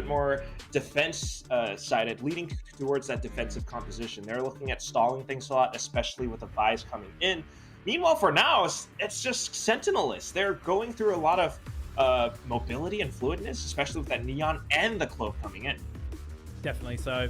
bit more defense-sided, leading towards that defensive composition. They're looking at stalling things a lot, especially with the buys coming in. Meanwhile, for now, it's just Sentinelist. They're going through a lot of mobility and fluidness, especially with that Neon and the Cloak coming in. Definitely so.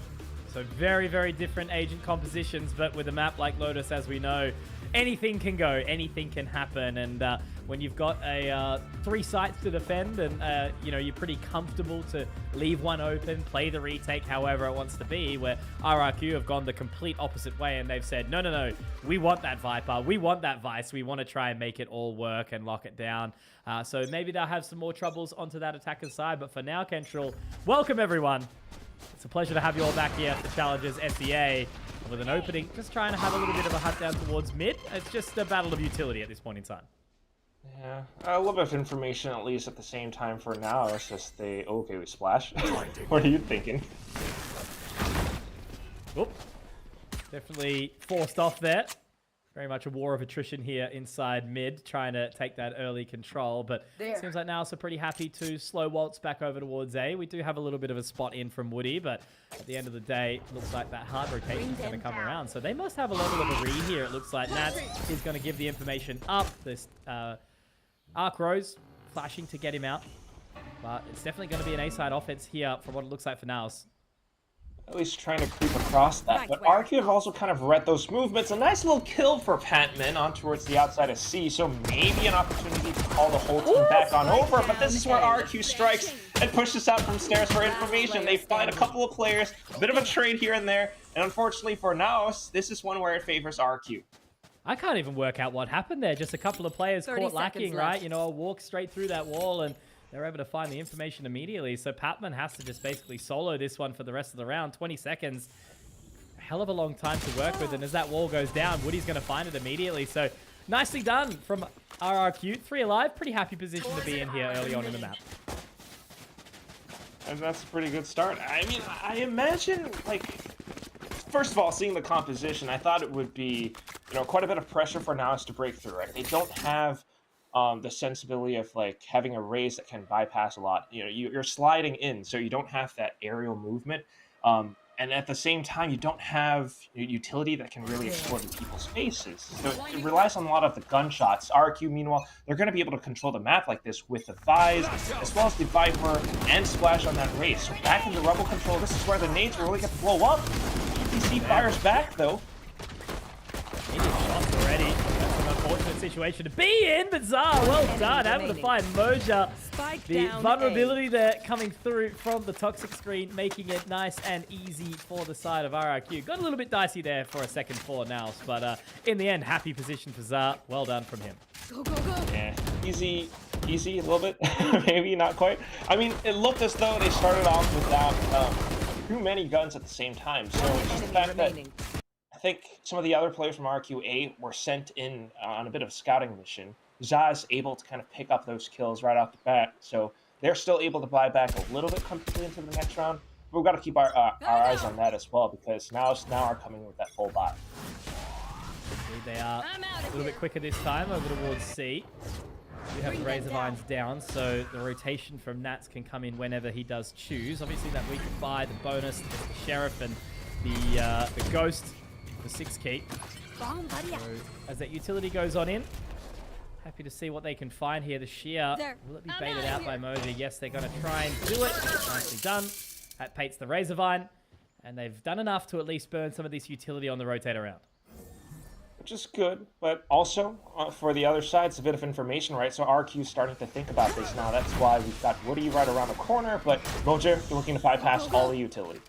So very, very different agent compositions, but with a map like Lotus, as we know, anything can go, anything can happen. And when you've got a 3 sites to defend and, you know, you're pretty comfortable to leave one open, play the retake however it wants to be, where RRQ have gone the complete opposite way and they've said, no, no, no, we want that Viper, we want that Vice, we want to try and make it all work and lock it down. So maybe they'll have some more troubles onto that attacker's side, but for now, Kentrell, welcome everyone. It's a pleasure to have you all back here for Challenges SEA with an opening. Just trying to have a little bit of a hunt down towards mid. It's just a battle of utility at this point in time. Yeah, a little bit of information at least at the same time for now. It's just they... Okay, we splash. What are you thinking? Oop. Definitely forced off there. Very much a war of attrition here inside mid, trying to take that early control. But it seems like NAOS are pretty happy to slow waltz back over towards A. We do have a little bit of a spot in from Woody, but at the end of the day, it looks like that hard rotation is going to come around. So they must have a level of a read here. It looks like Nats is going to give the information up. This Arc Rose flashing to get him out. But it's definitely going to be an A-side offense here from what it looks like for NAOS. At least trying to creep across that. But RQ have also kind of read those movements. A nice little kill for Pantman on towards the outside of C, so maybe an opportunity to call the whole team back on over. But this is where RQ strikes and pushes out from stairs for information. They find a couple of players, a bit of a trade here and there. And unfortunately for NAOS, this is one where it favors RQ. I can't even work out what happened there. Just a couple of players caught lacking, right? You know, I'll walk straight through that wall and they're able to find the information immediately. So Patman has to just basically solo this one for the rest of the round. 20 seconds. A hell of a long time to work with. And as that wall goes down, Woody's going to find it immediately. So nicely done from RRQ. 3 alive. Pretty happy position to be in here early on in the map. And that's a pretty good start. I mean, I imagine, like, first of all, seeing the composition, I thought it would be, you know, quite a bit of pressure for NAOS to break through, right? They don't have the sensibility of like having a raise that can bypass a lot. You know, you're sliding in, so you don't have that aerial movement. And at the same time, you don't have utility that can really explode in people's faces. So it relies on a lot of the gunshots. RQ, meanwhile, they're going to be able to control the map like this with the Thighs, as well as the Viper and Splash on that race. So back into Rebel control, this is where the nades really get to blow up. EPC fires back, though. He just shot already. That's an unfortunate situation to be in, but Zah, well done. Able to find Moja. The vulnerability there coming through from the toxic screen, making it nice and easy for the side of RRQ. Got a little bit dicey there for a second for NAOS, but in the end, happy position for Zah. Well done from him. Go, go, go. Yeah, easy a little bit. Maybe not quite. I mean, it looked as though they started off without too many guns at the same time. So it's just the fact that I think some of the other players from RQA were sent in on a bit of a scouting mission. Zah is able to kind of pick up those kills right off the bat, so they're still able to buy back a little bit comfortably into the next round. But we've got to keep our eyes on that as well, because now are coming with that full buy. They are a little bit quicker this time over towards C. We have the Razor Vines down, so the rotation from Nats can come in whenever he does choose. Obviously, that we can buy the bonus, the Sheriff, and the Ghost for 6 key. So as that utility goes on in, happy to see what they can find here. The Sheer, will it be baited out by Moja? Yes, they're going to try and do it. Nicely done. That pates the Razor Vine, and they've done enough to at least burn some of this utility on the rotate around. Which is good, but also for the other side, it's a bit of information, right? So RQ's starting to think about this now. That's why we've got Woody right around the corner, but Moja looking to bypass all the utility.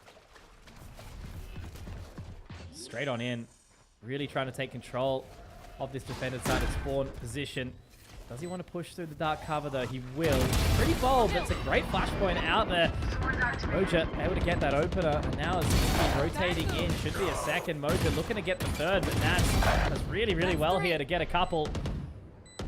Straight on in, really trying to take control of this defended side of spawn position. Does he want to push through the dark cover though? He will. Pretty bold, but it's a great flashpoint out there. Moja able to get that opener, and now is rotating in. Should be a second. Moja looking to get the third, but Nats does really, really well here to get a couple.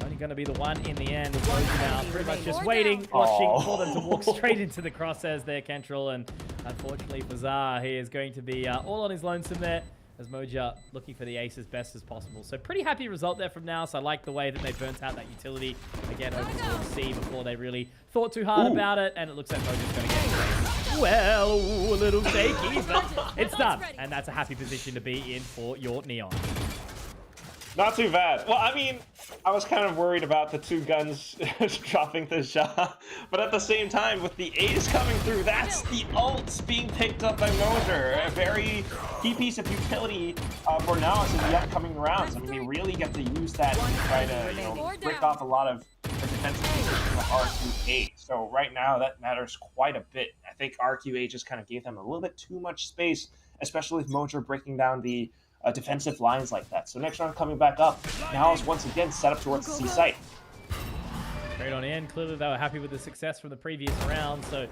Only going to be the one in the end. Moja now pretty much just waiting, watching for them to walk straight into the crosshairs there, Kentrell. And unfortunately for Zah, he is going to be all on his lonesome there, as Moja looking for the ace as best as possible. So pretty happy result there from NAOS. I like the way that they burnt out that utility again over towards C before they really thought too hard about it, and it looks like Moja's going to get it. well. Ooh, a little shaky, but it's done. And that's a happy position to be in for your Neon. Not too bad. Well, I mean, I was kind of worried about the two guns dropping the shot, but at the same time, with the A's coming through, that's the ults being picked up by Moser. A very key piece of utility for NAOS in the upcoming rounds. I mean, they really get to use that to try to, you know, break off a lot of the defensive positions of RRQA. So right now, that matters quite a bit. I think RRQA just kind of gave them a little bit too much space, especially with Moser breaking down the defensive lines like that. So next round coming back up, now is once again set up towards the C site. Straight on in. Clearly they were happy with the success from the previous round, so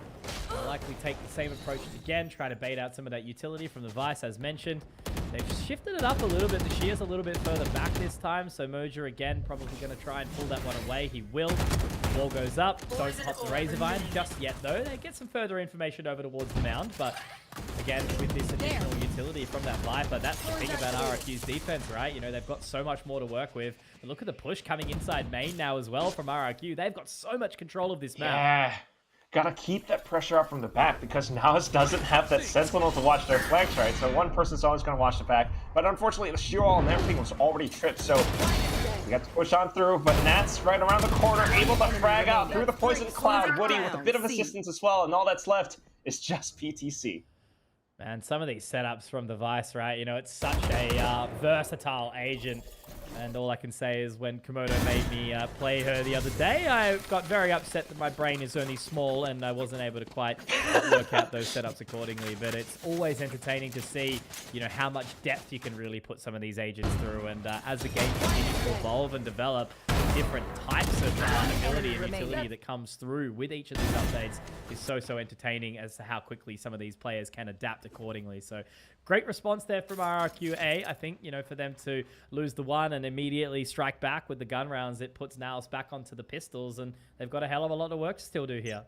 they'll likely take the same approach again, try to bait out some of that utility from the Vice as mentioned. They've shifted it up a little bit. The Shear's a little bit further back this time, so Moser again probably going to try and pull that one away. He will. The wall goes up. Don't pop the Razor Vine just yet though. They get some further information over towards the mound, but again, with this additional utility from that Viper, that's the thing about RRQ's defense, right? You know, they've got so much more to work with. And look at the push coming inside main now as well from RRQ. They've got so much control of this map. Yeah, gotta keep that pressure up from the back because NAOS doesn't have that Sentinel to watch their flanks, right? So one person's always gonna watch the back. But unfortunately, the shear wall and everything was already tripped, so we got to push on through. But Nat's right around the corner, able to frag out through the poison cloud. Woody with a bit of assistance as well, and all that's left is just PTC. Man, some of these setups from the Vice, right? You know, it's such a versatile agent. And all I can say is when Komodo made me play her the other day, I got very upset that my brain is only small and I wasn't able to quite work out those setups accordingly. But it's always entertaining to see, you know, how much depth you can really put some of these agents through. And as the game continues to evolve and develop, different types of ability and utility that comes through with each of these updates is so entertaining as to how quickly some of these players can adapt accordingly. So great response there from RRQA. I think, you know, for them to lose the one and immediately strike back with the gun rounds, it puts NAOS back onto the pistols, and they've got a hell of a lot of work to still do here.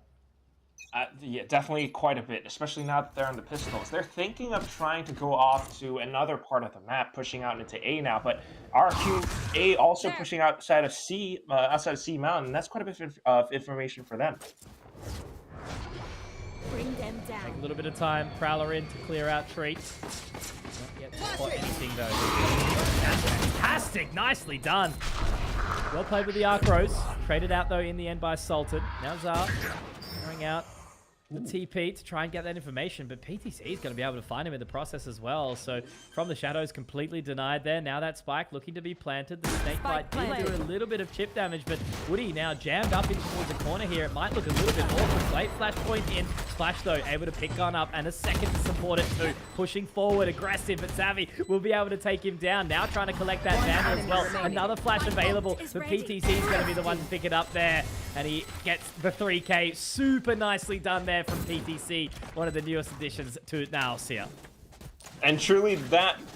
Yeah, definitely quite a bit, especially now that they're on the pistols. They're thinking of trying to go off to another part of the map, pushing out into A now, but RRQA also pushing outside of C Mountain, and that's quite a bit of information for them. Bring them down. Take a little bit of time. Prowler in to clear out treats. Not yet to spot anything though. That's fantastic. Nicely done. Well played with the Arcros. Traded out though in the end by Salted. Now Zar throwing out the TP to try and get that information, but PTC is going to be able to find him in the process as well. So from the shadows, completely denied there. Now that spike looking to be planted. The snakebite did do a little bit of chip damage, but Woody now jammed up in towards the corner here. It might look a little bit awkward. Late flashpoint in. Splash though, able to pick gun up and a second to support it too. Pushing forward, aggressive, but Savvy will be able to take him down. Now trying to collect that vandal as well. Another flash available, but PTC is going to be the one to pick it up there. And he gets the 3K. Super nicely done there from PTC, one of the newest additions to NAOS here. And truly,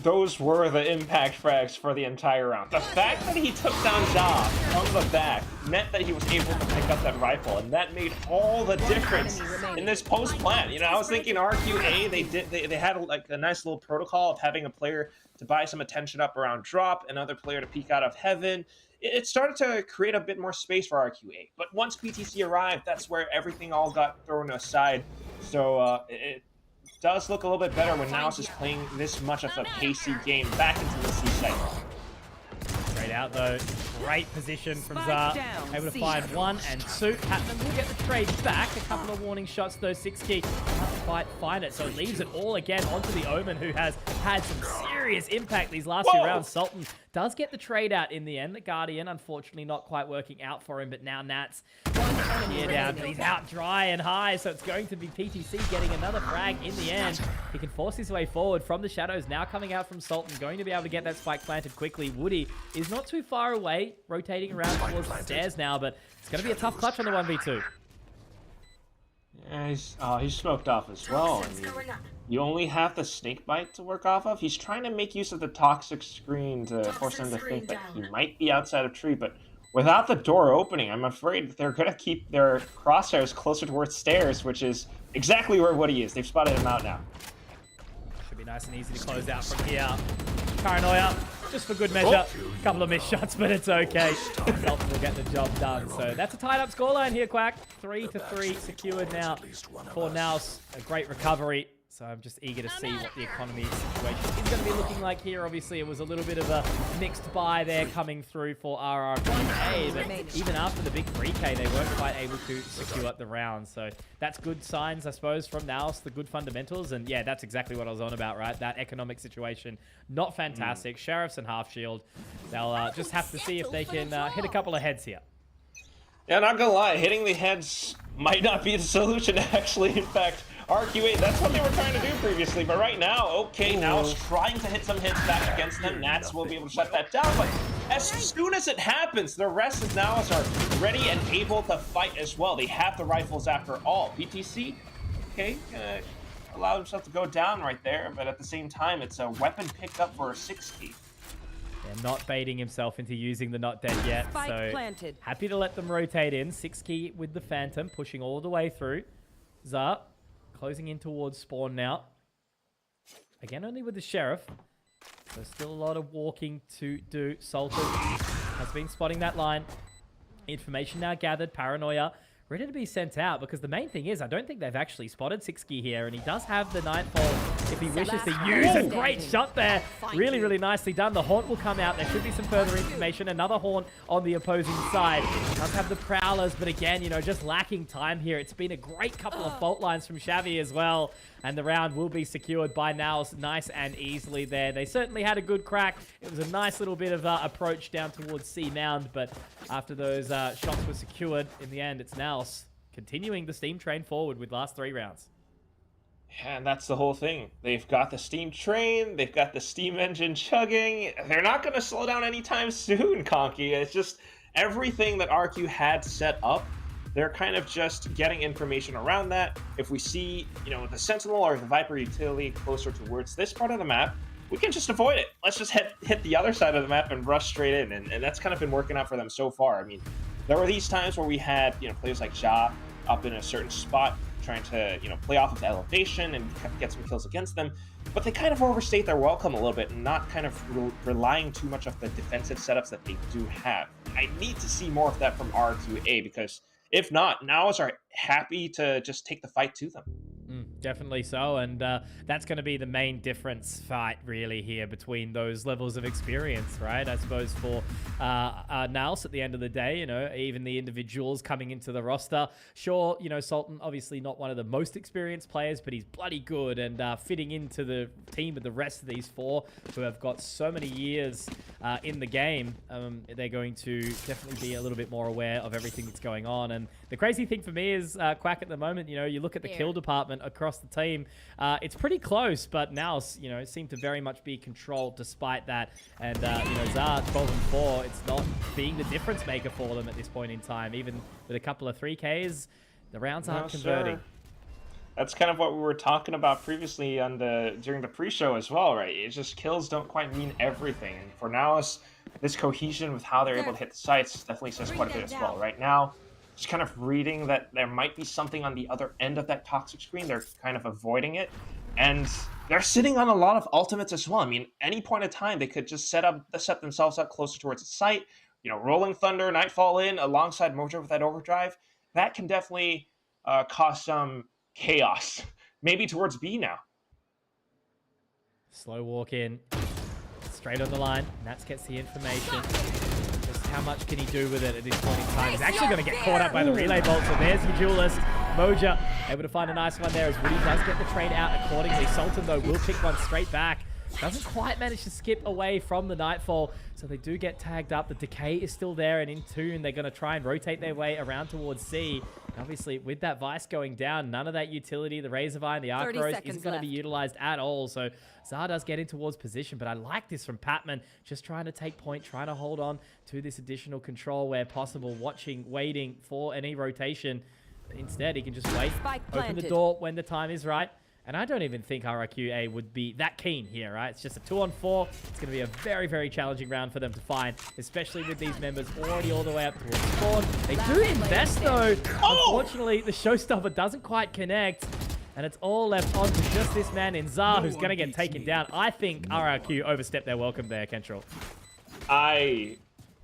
those were the impact frags for the entire round. The fact that he took down Ja from the back meant that he was able to pick up that rifle, and that made all the difference in this post plan. You know, I was thinking RQA, they had like a nice little protocol of having a player to buy some attention up around drop, another player to peek out of heaven. It started to create a bit more space for RQA, but once PTC arrived, that's where everything all got thrown aside. So it does look a little bit better when NAOS is playing this much of a pacey game back into the C site. Straight out though, great position from Zar, able to find 1 and 2. Patman will get the trade back. A couple of warning shots though, 6 key, can't quite find it, so leaves it all again onto the Omen, who has had some serious impact these last few rounds. Sultan does get the trade out in the end. The Guardian, unfortunately, not quite working out for him, but now Nats here down, but he's out dry and high, so it's going to be PTC getting another frag in the end. He can force his way forward from the shadows, now coming out from Sultan, going to be able to get that spike planted quickly. Woody is not too far away, rotating around towards the stairs now, but it's going to be a tough clutch on the 1v2. Yeah, he's smoked off as well. I mean, you only have the snakebite to work off of. He's trying to make use of the toxic screen to force him to think that he might be outside of tree, but without the door opening, I'm afraid they're going to keep their crosshairs closer towards stairs, which is exactly where Woody is. They've spotted him out now. Should be nice and easy to close out from here. Paranoia just for good measure. A couple of missed shots, but it's okay. Sultan will get the job done. So that's a tied up scoreline here, Quack. 3-3 secured now for NAOS. A great recovery. So I'm just eager to see what the economy situation is going to be looking like here. Obviously, it was a little bit of a mixed buy there coming through for RRQA, but even after the big 3K, they weren't quite able to secure the round. So that's good signs, I suppose, from NAOS, the good fundamentals. And yeah, that's exactly what I was on about, right? That economic situation, not fantastic. Sheriffs and Half Shield, they'll just have to see if they can hit a couple of heads here. Yeah, not gonna lie, hitting the heads might not be the solution, actually. In fact, RQA, that's what they were trying to do previously, but right now, okay, now it's trying to hit some hits back against them. Nats will be able to shut that down, but as soon as it happens, the rest of NAOS are ready and able to fight as well. They have the rifles after all. BTC, okay, allow himself to go down right there, but at the same time, it's a weapon picked up for a 60. Yeah, not baiting himself into using the not dead yet, so happy to let them rotate in. 6 key with the Phantom, pushing all the way through. Zar closing in towards spawn now. Again, only with the Sheriff. So still a lot of walking to do. Sultan has been spotting that line. Information now gathered. Paranoia ready to be sent out, because the main thing is I don't think they've actually spotted 6key here, and he does have the Nightfall if he wishes to use a great shot there. Really, really nicely done. The Haunt will come out. There should be some further information. Another Haunt on the opposing side. Does have the Prowlers, but again, you know, just lacking time here. It's been a great couple of fault lines from Xavi as well, and the round will be secured by NAOS nice and easily there. They certainly had a good crack. It was a nice little bit of approach down towards C Mound, but after those shots were secured, in the end, it's NAOS continuing the steam train forward with last 3 rounds. And that's the whole thing. They've got the steam train, they've got the steam engine chugging. They're not going to slow down anytime soon, Conky. It's just everything that RQ had set up, they're kind of just getting information around that. If we see, you know, the Sentinel or the Viper utility closer towards this part of the map, we can just avoid it. Let's just hit the other side of the map and rush straight in. And that's kind of been working out for them so far. I mean, there were these times where we had, you know, players like Ja up in a certain spot trying to, you know, play off of the elevation and get some kills against them. But they kind of overstate their welcome a little bit and not kind of relying too much on the defensive setups that they do have. I need to see more of that from RQA, because if not, NAOS are happy to just take the fight to them. Definitely so, and that's going to be the main difference fight really here between those levels of experience, right? I suppose for NAOS at the end of the day, you know, even the individuals coming into the roster, sure, you know, Sultan obviously not one of the most experienced players, but he's bloody good and fitting into the team with the rest of these 4 who have got so many years in the game. They're going to definitely be a little bit more aware of everything that's going on. And the crazy thing for me is Quack at the moment, you know, you look at the kill department across the team, it's pretty close, but now, you know, seem to very much be controlled despite that. And, you know, Zar 12-4, it's not being the difference maker for them at this point in time. Even with a couple of 3Ks, the rounds aren't converting. Sure. That's kind of what we were talking about previously on during the pre-show as well, right? It's just kills don't quite mean everything. And for NAOS, this cohesion with how they're able to hit the sites definitely says quite a bit as well. Right now, just kind of reading that there might be something on the other end of that toxic screen. They're kind of avoiding it. And they're sitting on a lot of ultimates as well. I mean, any point of time, they could just set themselves up closer towards the site. You know, Rolling Thunder, Nightfall in, alongside Mojo with that overdrive. That can definitely cause some chaos. Maybe towards B now. Slow walk in. Straight on the line. Nats gets the information. How much can he do with it at this point in time? He's actually going to get caught up by the relay bolt, so there's your duelist. Moja able to find a nice one there as Woody does get the trade out accordingly. Sultan, though, will pick one straight back. Doesn't quite manage to skip away from the Nightfall, so they do get tagged up. The Decay is still there, and in tune, they're going to try and rotate their way around towards C. And obviously, with that Vice going down, none of that utility, the Razorvine, the Arc Rose, isn't going to be utilized at all. So Zar does get in towards position, but I like this from Patman, just trying to take point, trying to hold on to this additional control where possible, watching, waiting for any rotation. Instead, he can just wait, open the door when the time is right. And I don't even think RRQA would be that keen here, right? It's just a 2-on-4. It's going to be a very, very challenging round for them to find, especially with these members already all the way up towards spawn. They do invest, though. Unfortunately, the showstopper doesn't quite connect. And it's all left on to just this man in Zar, who's going to get taken down. I think RRQ overstepped their welcome there, Kentrell. I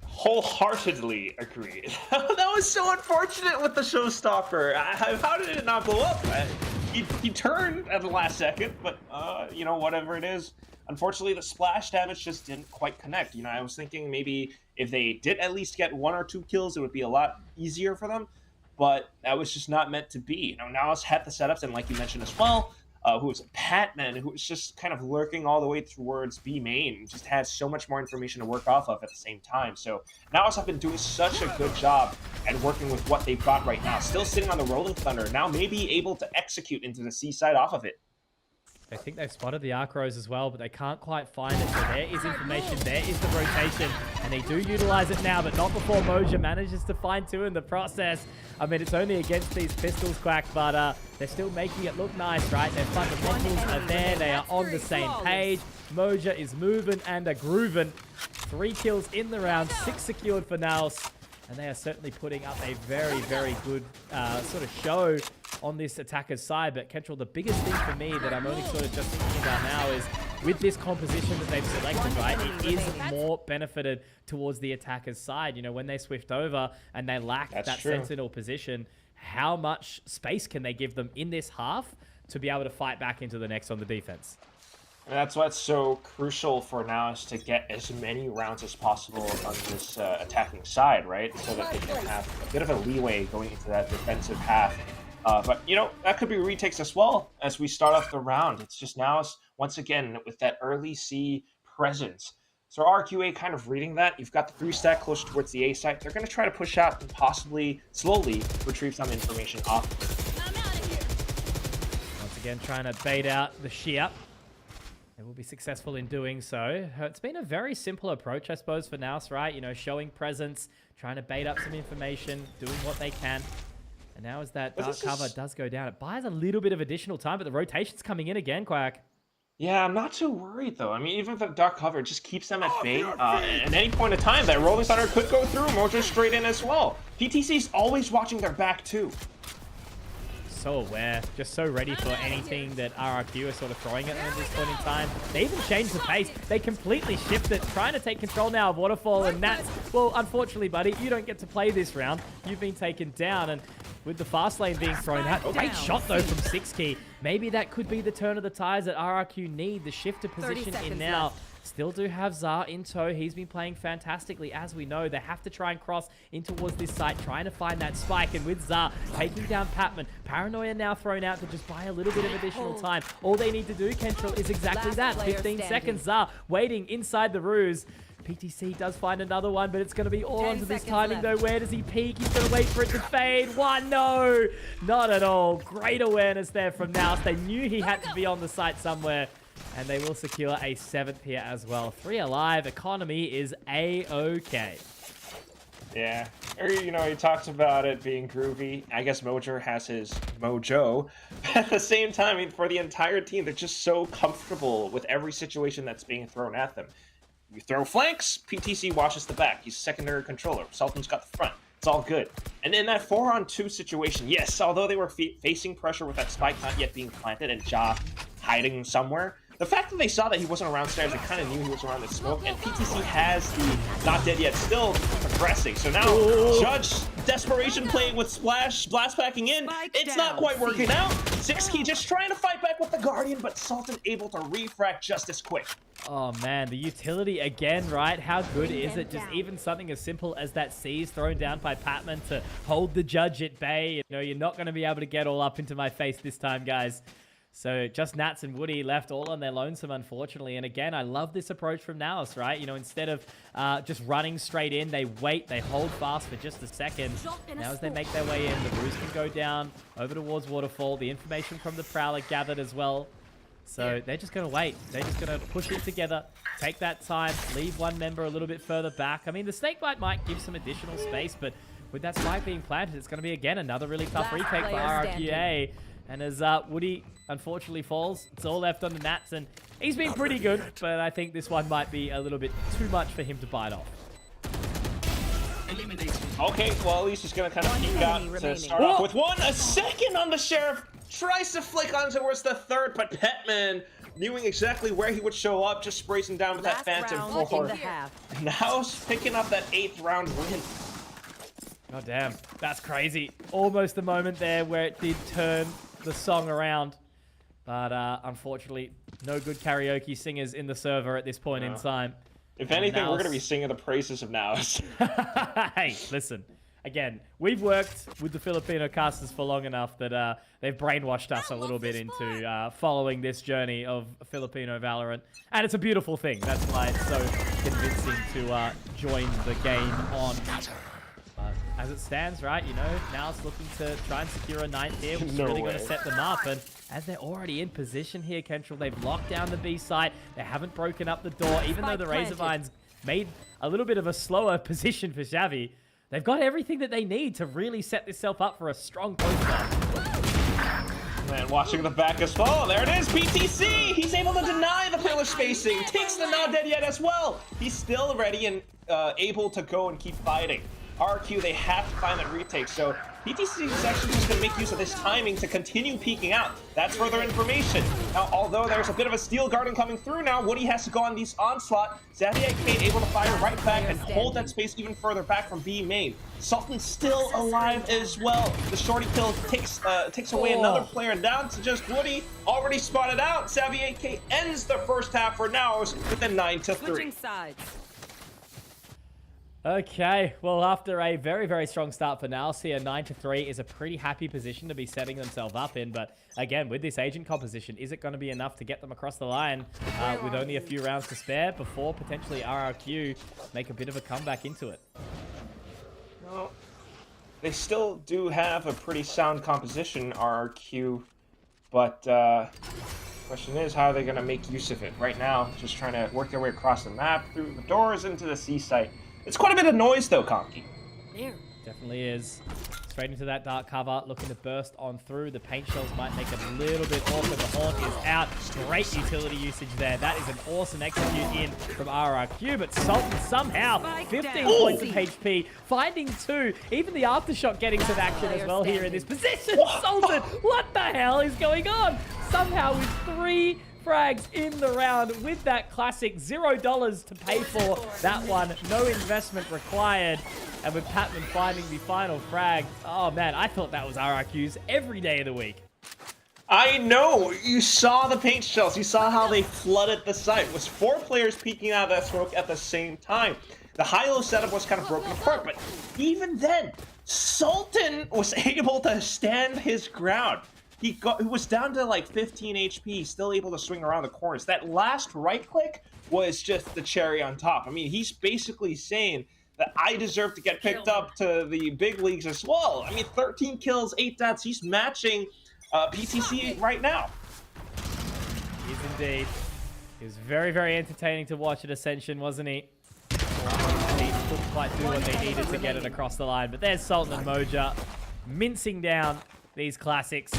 wholeheartedly agree. That was so unfortunate with the showstopper. How did it not blow up? He turned at the last second, but you know, whatever it is. Unfortunately, the splash damage just didn't quite connect. You know, I was thinking maybe if they did at least get 1 or 2 kills, it would be a lot easier for them. But that was just not meant to be. You know, NAOS had the setups, and like you mentioned as well, who was Patman, who was just kind of lurking all the way towards B main, just has so much more information to work off of at the same time. So NAOS have been doing such a good job at working with what they've got right now. Still sitting on the Rolling Thunder, now maybe able to execute into the C side off of it. I think they've spotted the Arc-Rose as well, but they can't quite find it. So there is information, there is the rotation, and they do utilize it now, but not before Moja manages to find 2 in the process. I mean, it's only against these pistols, Quack, but they're still making it look nice, right? Their fundamentals are there, they are on the same page. Moja is moving and a grooving. 3 kills in the round, 6 secured for NAOS. And they are certainly putting up a very, very good sort of show on this attacker's side. But Kentrell, the biggest thing for me that I'm only sort of just thinking about now is with this composition that they've selected, right, it is more benefited towards the attacker's side. You know, when they swift over and they lack that sentinel position, how much space can they give them in this half to be able to fight back into the next on the defense? And that's why it's so crucial for NAOS to get as many rounds as possible on this attacking side, right? So that they can have a bit of a leeway going into that defensive half. But, you know, that could be retakes as well as we start off the round. It's just NAOS, once again, with that early C presence. So RRQA kind of reading that. You've got the 3-stack close towards the A site. They're going to try to push out and possibly, slowly, retrieve some information off. Once again, trying to bait out the shear. They will be successful in doing so. It's been a very simple approach, I suppose, for NAOS, right? You know, showing presence, trying to bait up some information, doing what they can. And now as that dark cover does go down, it buys a little bit of additional time, but the rotation's coming in again, Quack. Yeah, I'm not too worried, though. I mean, even if the dark cover just keeps them at bay, at any point in time, that Rolling Thunder could go through, Mojo straight in as well. PTC's always watching their back, too. So aware, just so ready for anything that RRQ are sort of throwing at them at this point in time. They even changed the pace. They completely shifted, trying to take control now of Waterfall, and that's, well, unfortunately, buddy, you don't get to play this round. You've been taken down, and with the fast lane being thrown out, great shot, though, from 6key. Maybe that could be the turn of the tides that RRQ need. The shifter position in now. Left. Still do have Zar in tow. He's been playing fantastically. As we know, they have to try and cross in towards this site, trying to find that spike. And with Zar taking down Patman, Paranoia now thrown out to just buy a little bit of additional time. All they need to do, Kentrell, is exactly that. 15 seconds. Zar waiting inside the ruse. PTC does find another one, but it's going to be all onto this timing, though. Where does he peek? He's going to wait for it to fade. One, no, not at all. Great awareness there from NAOS. They knew he had to be on the site somewhere. And they will secure a 7th here as well. 3 alive. Economy is A-okay. Yeah. You know, he talked about it being groovy. I guess Mojo has his mojo. But at the same time, I mean, for the entire team, they're just so comfortable with every situation that's being thrown at them. You throw flanks, PTC washes the back. He's secondary controller. Sultan's got the front. It's all good. And in that 4-on-2 situation, yes, although they were facing pressure with that spike not yet being planted and Ja hiding somewhere, the fact that they saw that he wasn't around stairs, they kind of knew he was around the smoke, and PTC has the not dead yet still progressing. So now, Judge, desperation playing with Splash, blast packing in. It's not quite working out. 6key just trying to fight back with the Guardian, but Sultan able to refract just as quick. Oh man, the utility again, right? How good is it? Just even something as simple as that C's thrown down by Patman to hold the Judge at bay. You know, you're not going to be able to get all up into my face this time, guys. So just Nats and Woody left all on their lonesome, unfortunately. And again, I love this approach from NAOS, right? You know, instead of just running straight in, they wait, they hold fast for just a second. Now as they make their way in, the ruse can go down over towards Waterfall. The information from the Prowler gathered as well. So they're just going to wait. They're just going to push it together, take that time, leave one member a little bit further back. I mean, the Snakebite might give some additional space, but with that spike being planted, it's going to be, again, another really tough retake for RRQA. And as Woody unfortunately falls, it's all left on the Nats, and he's been pretty good, but I think this one might be a little bit too much for him to bite off. Okay, well, at least he's going to kind of peek out to start off with one. A second on the Sheriff. tries to flick on towards the third, but Petman, knowing exactly where he would show up, just sprays him down with that Phantom 4. Now picking up that 8th round win. Oh, damn. That's crazy. Almost the moment there where it did turn the song around. But unfortunately, no good karaoke singers in the server at this point in time. If anything, we're going to be singing the praises of NAOS. Hey, listen. Again, we've worked with the Filipino casters for long enough that they've brainwashed us a little bit into following this journey of Filipino Valorant. And it's a beautiful thing. That's why it's so convincing to join the game on. As it stands, right, you know, now it's looking to try and secure a 9th here, which is really going to set them up. And as they're already in position here, Kentrell, they've locked down the B site. They haven't broken up the door, even though the Razorvines made a little bit of a slower position for Xavi. They've got everything that they need to really set themselves up for a strong post-up. Man, watching the back as well. There it is, PTC! He's able to deny the pillar spacing. Takes the not dead yet as well. He's still ready and able to go and keep fighting. RRQ, they have to find that retake, so PTC is actually just going to make use of this timing to continue peeking out. That's further information. Now, although there's a bit of a steel garden coming through now, Woody has to go on these onslaught. XAVCT able to fire right back and hold that space even further back from being made. Sultan's still alive as well. The shorty kill takes away another player down to just Woody, already spotted out. XAVCT ends the first half for NAOS with a 9-3. Switching sides. Okay, well, after a very, very strong start for NAOS here, 9-3 is a pretty happy position to be setting themselves up in. But again, with this agent composition, is it going to be enough to get them across the line with only a few rounds to spare before potentially RRQ make a bit of a comeback into it? Well, they still do have a pretty sound composition, RRQ, but question is, how are they going to make use of it? Right now, just trying to work their way across the map, through the doors, into the C site. It's quite a bit of noise, though, Conky. There. Definitely is. Straight into that dark cover, looking to burst on through. The paint shells might make it a little bit awkward. The horn is out. Great utility usage there. That is an awesome execute in from RRQ, but Sultan somehow, 15 points of HP, finding 2. Even the aftershock getting some action as well here in this position. Sultan, what the hell is going on? Somehow with 3 frags in the round with that classic $0 to pay for that one. No investment required. And with Patman finding the final frag, oh man, I thought that was RRQ's every day of the week. I know! You saw the paint shells. You saw how they flooded the site. It was 4 players peeking out of that smoke at the same time. The high-low setup was kind of broken apart, but even then, Sultan was able to stand his ground. He was down to like 15 HP, still able to swing around the corners. That last right click was just the cherry on top. I mean, he's basically saying that I deserve to get picked up to the big leagues as well. I mean, 13 kills, 8 deaths. He's matching PTC right now. He is indeed. He was very, very entertaining to watch at Ascension, wasn't he? He couldn't quite do what they needed to get it across the line. But there's Sultan and Moja mincing down these classics.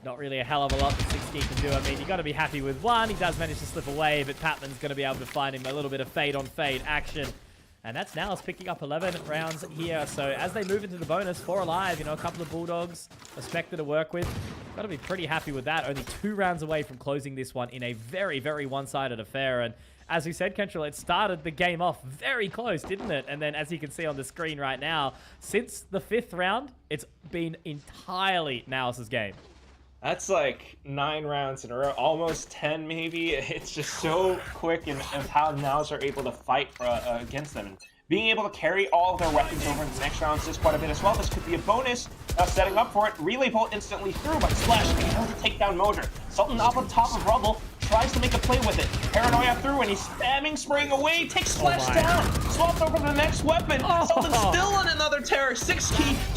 Not really a hell of a lot that 6 can do. I mean, you got to be happy with one. He does manage to slip away, but Patman's going to be able to find him a little bit of fade-on-fade action. And that's NAOS picking up 11 rounds here. So as they move into the bonus, 4 alive, you know, a couple of Bulldogs, a Spectre to work with. Got to be pretty happy with that. Only 2 rounds away from closing this one in a very, very one-sided affair. And as we said, Kentrell, it started the game off very close, didn't it? And then as you can see on the screen right now, since the 5th round, it's been entirely NAOS's game. That's like 9 rounds in a row, almost 10 maybe. It's just so quick in how NAOS are able to fight against them. And being able to carry all of their weapons over in the next rounds is quite a bit as well. This could be a bonus. Setting up for it. Relay bolt instantly through, but Splash able to take down Moser. Sultan up on top of Rubble, tries to make a play with it. Paranoia through, and he's spamming, spraying away, takes Splash down, swaps over to the next weapon. Sultan's still on another terror. 6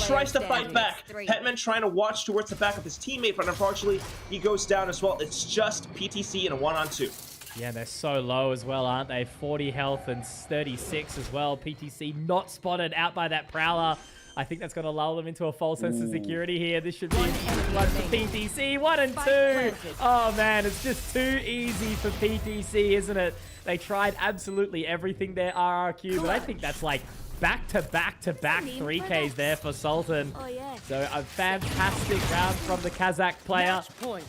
tries to fight back. Petman trying to watch towards the back of his teammate, but unfortunately, he goes down as well. It's just PTC in a 1-on-2. Yeah, they're so low as well, aren't they? 40 health and 36 as well. PTC not spotted out by that Prowler. I think that's going to lull them into a false sense of security here. This should be one for PTC. 1 and 2. Oh, man, it's just too easy for PTC, isn't it? They tried absolutely everything there, RRQ, but I think that's like back-to-back-to-back 3Ks there for Sultan. So a fantastic round from the Kazakh player.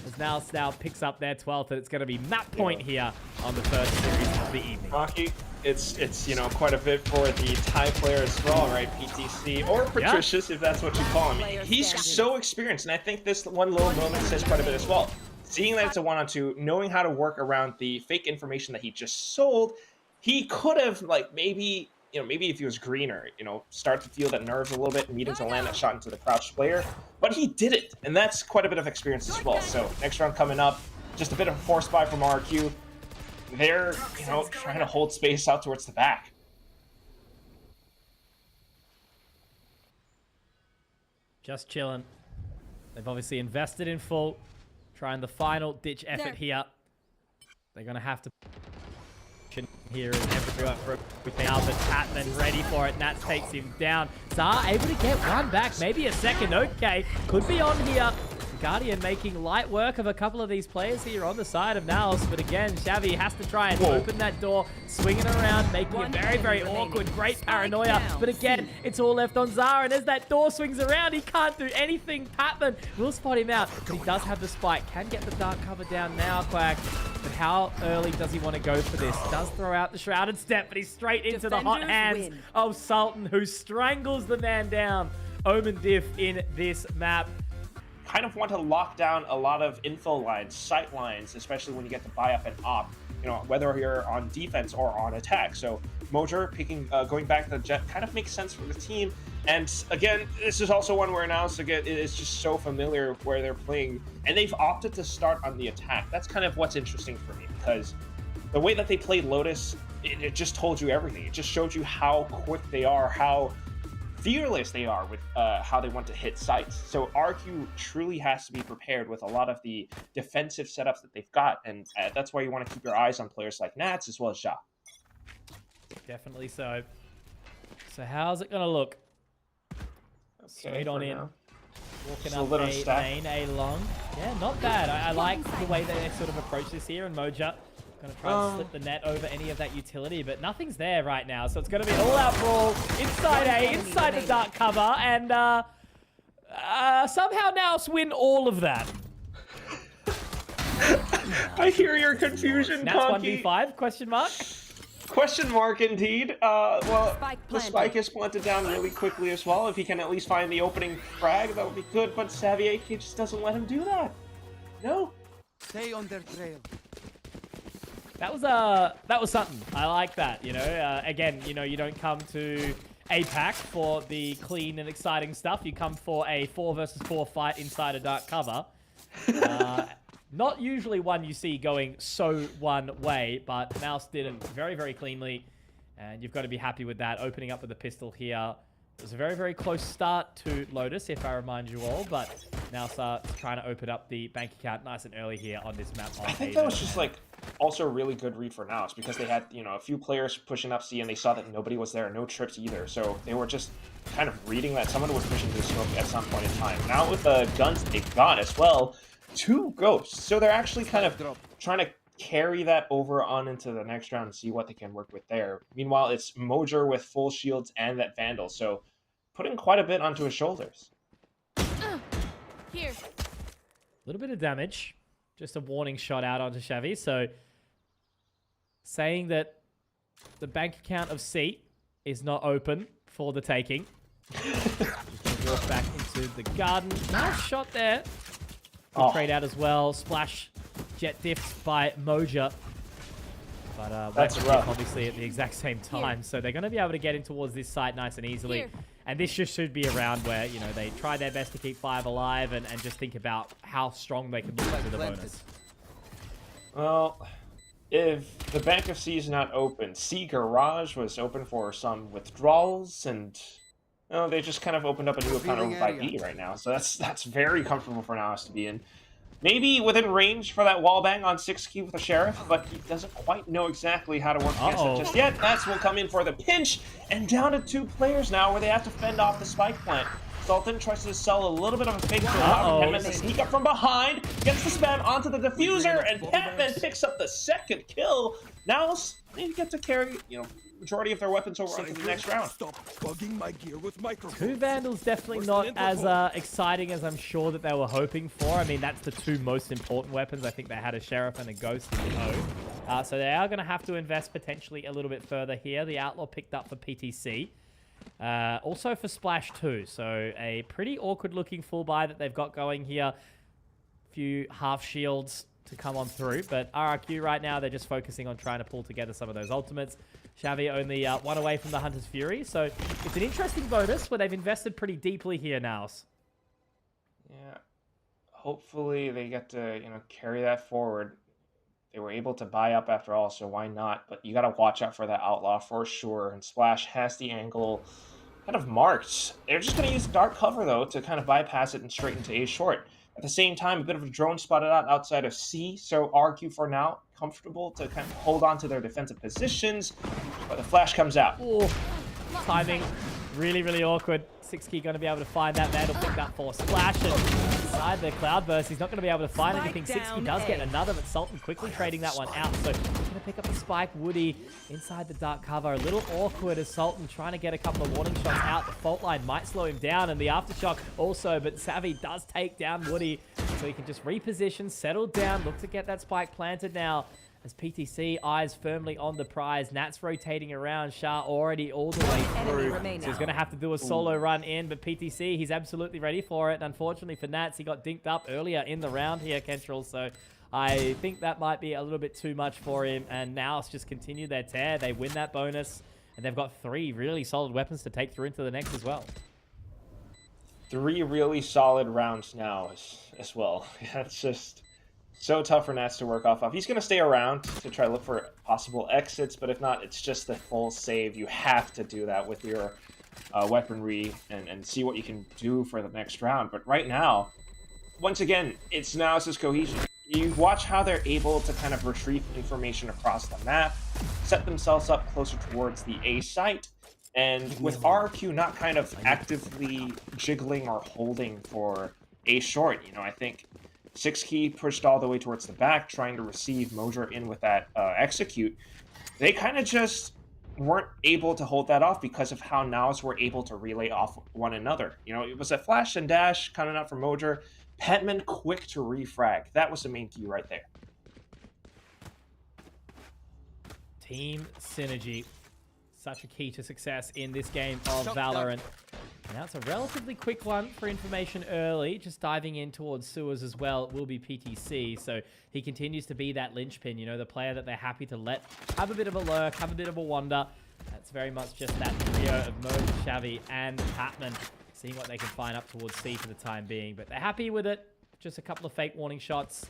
As now picks up their 12th, and it's going to be map point here on the first series of the evening. Rocky, it's you know, quite a bit for the Thai player as well, right? PTC or Patricius, if that's what you call him. He's so experienced, and I think this one little moment says quite a bit as well. Seeing that it's a 1-on-2, knowing how to work around the fake information that he just sold, he could have, like, maybe, you know, maybe if he was greener, you know, start to feel that nerves a little bit, needing to land that shot into the crouched player. But he did it, and that's quite a bit of experience as well. So next round coming up, just a bit of a force buy from RQ. They're, you know, trying to hold space out towards the back. Just chilling. They've obviously invested in full. Trying the final ditch effort here. They're going to have to here and everything else. Tatman ready for it. Nats takes him down. Zar able to get one back. Maybe a second. Okay. Could be on here. Guardian making light work of a couple of these players here on the side of NAOS. But again, Xavi has to try and open that door, swinging around, making it very, very awkward. Great paranoia. But again, it's all left on Zara. And as that door swings around, he can't do anything. Patman will spot him out. But he does have the spike. Can get the dark cover down now, Quack. But how early does he want to go for this? Does throw out the shrouded step, but he's straight into the hot hands of Sultan, who strangles the man down. Omen Diff in this map. Kind of want to lock down a lot of info lines, sight lines, especially when you get to buy up and op, you know, whether you're on defense or on attack. So Mojer picking, going back to the jet kind of makes sense for the team. And again, this is also one where NAOS again is just so familiar where they're playing, and they've opted to start on the attack. That's kind of what's interesting for me, because the way that they played Lotus, it just told you everything. It just showed you how quick they are, how fearless they are with how they want to hit sites. So RQ truly has to be prepared with a lot of the defensive setups that they've got, and that's why you want to keep your eyes on players like Nats as well as Ja. Definitely so. So how's it gonna look? Straight on in. Now. Walking Just up a main, a long. Yeah, not bad. I like the way they sort of approach this here, and Moja going to try and slip the net over any of that utility, but nothing's there right now. So it's going to be an all-out brawl inside A, inside the dark cover, and somehow NAOS win all of that. I hear your confusion, Nats Conky. 1v5, question mark? Question mark, indeed. Well, the spike is planted down really quickly as well. If he can at least find the opening frag, that would be good, but Xavier just doesn't let him do that. No. Stay on their trail. That was something. I like that, you know. Again, you know, you don't come to APAC for the clean and exciting stuff. You come for a 4 versus 4 fight inside a dark cover. Not usually one you see going so one way, but NAOS did it very, very cleanly. And you've got to be happy with that. Opening up with the pistol here. It was a very, very close start to Lotus, if I remind you all. But NAOS are trying to open up the bank account nice and early here on this map. I think that was just like also a really good read for NAOS, because they had, you know, a few players pushing up C and they saw that nobody was there, no trips either. So they were just kind of reading that someone was pushing to the smoke at some point in time. Now with the guns they've got as well, 2 ghosts. So they're actually kind of trying to carry that over on into the next round and see what they can work with there. Meanwhile, it's Mojer with full shields and that Vandal, so putting quite a bit onto his shoulders. Here. A little bit of damage. Just a warning shot out onto Xavi. So saying that the bank account of C is not open for the taking. Just walk back into the garden. Nice shot there. Good trade out as well. Splash jet diffs by Moja. But that's weapon rough. diff obviously at the exact same time. So they're going to be able to get in towards this site nice and easily. Here. And this just should be a round where, you know, they try their best to keep 5 alive and just think about how strong they can be to the bonus. Well, if the Bank of C is not open, C Garage was open for some withdrawals, and they just kind of opened up a new account over by B right now. So that's very comfortable for NAOS to be in. maybe within range for that wall bang on 6Key with the Sheriff, but he doesn't quite know exactly how to work against it just yet. That's will come in for the pinch, and down to 2 players now where they have to fend off the spike plant. Sultan tries to sell a little bit of a fake to Petman to sneak up from behind, gets the spam onto the diffuser, and Petman picks up the 2nd kill. Now they get to carry, majority of their weapons over into the next round. Stop bugging my gear with 2 Vandals definitely not as exciting as I'm sure that they were hoping for. I mean, that's the 2 most important weapons. I think they had a Sheriff and a Ghost in the O. So they are going to have to invest potentially a little bit further here. The Outlaw picked up for PTC. Also for Splash 2. So a pretty awkward looking full buy that they've got going here. Few half shields to come on through. But RRQ right now, they're just focusing on trying to pull together some of those ultimates. Xavi only 1 away from the Hunter's Fury. So it's an interesting bonus where they've invested pretty deeply here now. Yeah. Hopefully they get to, carry that forward. They were able to buy up after all, so why not? But you got to watch out for that Outlaw for sure. And Splash has the angle kind of marked. They're just going to use dark cover, though, to kind of bypass it and straight into A short. At the same time, a bit of a drone spotted out outside of C, so RQ for now comfortable to kind of hold on to their defensive positions. But the flash comes out. Ooh, timing really, really awkward. 6Key going to be able to find that. Vandal picked up for Splash, and inside the Cloudburst, he's not going to be able to find anything. 6Key does get another, but Sultan quickly trading that one out. So he's going to pick up the spike. Woody inside the dark cover. A little awkward as Sultan trying to get a couple of warning shots out. The fault line might slow him down, and the aftershock also, but Savvy does take down Woody. So he can just reposition, settle down, look to get that spike planted now. As PTC eyes firmly on the prize. Nat's rotating around. Shah already all the way through. So he's going to have to do a solo run in. But PTC, he's absolutely ready for it. And unfortunately for Nats, he got dinked up earlier in the round here, Kentrell. So I think that might be a little bit too much for him. And now it's just continue their tear. They win that bonus. And they've got 3 really solid weapons to take through into the next as well. 3 really solid rounds now as well. That's just so tough for Nats to work off of. He's going to stay around to try to look for possible exits, but if not, it's just the full save. You have to do that with your weaponry and see what you can do for the next round. But right now, once again, it's NAOS' cohesion. You watch how they're able to kind of retrieve information across the map, set themselves up closer towards the A site, and with RRQ not kind of actively jiggling or holding for A short, I think 6Key pushed all the way towards the back, trying to receive Mojer in with that execute. They kind of just weren't able to hold that off because of how NAOS were able to relay off one another. It was a flash and dash coming out from Mojer. Petman quick to refrag. That was the main key right there. Team synergy. Such a key to success in this game of Valorant. Now it's a relatively quick one for information early. Just diving in towards sewers as well will be PTC. So he continues to be that linchpin, the player that they're happy to let have a bit of a lurk, have a bit of a wander. That's very much just that trio of Mojer, Xavi, and Patman, seeing what they can find up towards C for the time being. But they're happy with it. Just a couple of fake warning shots.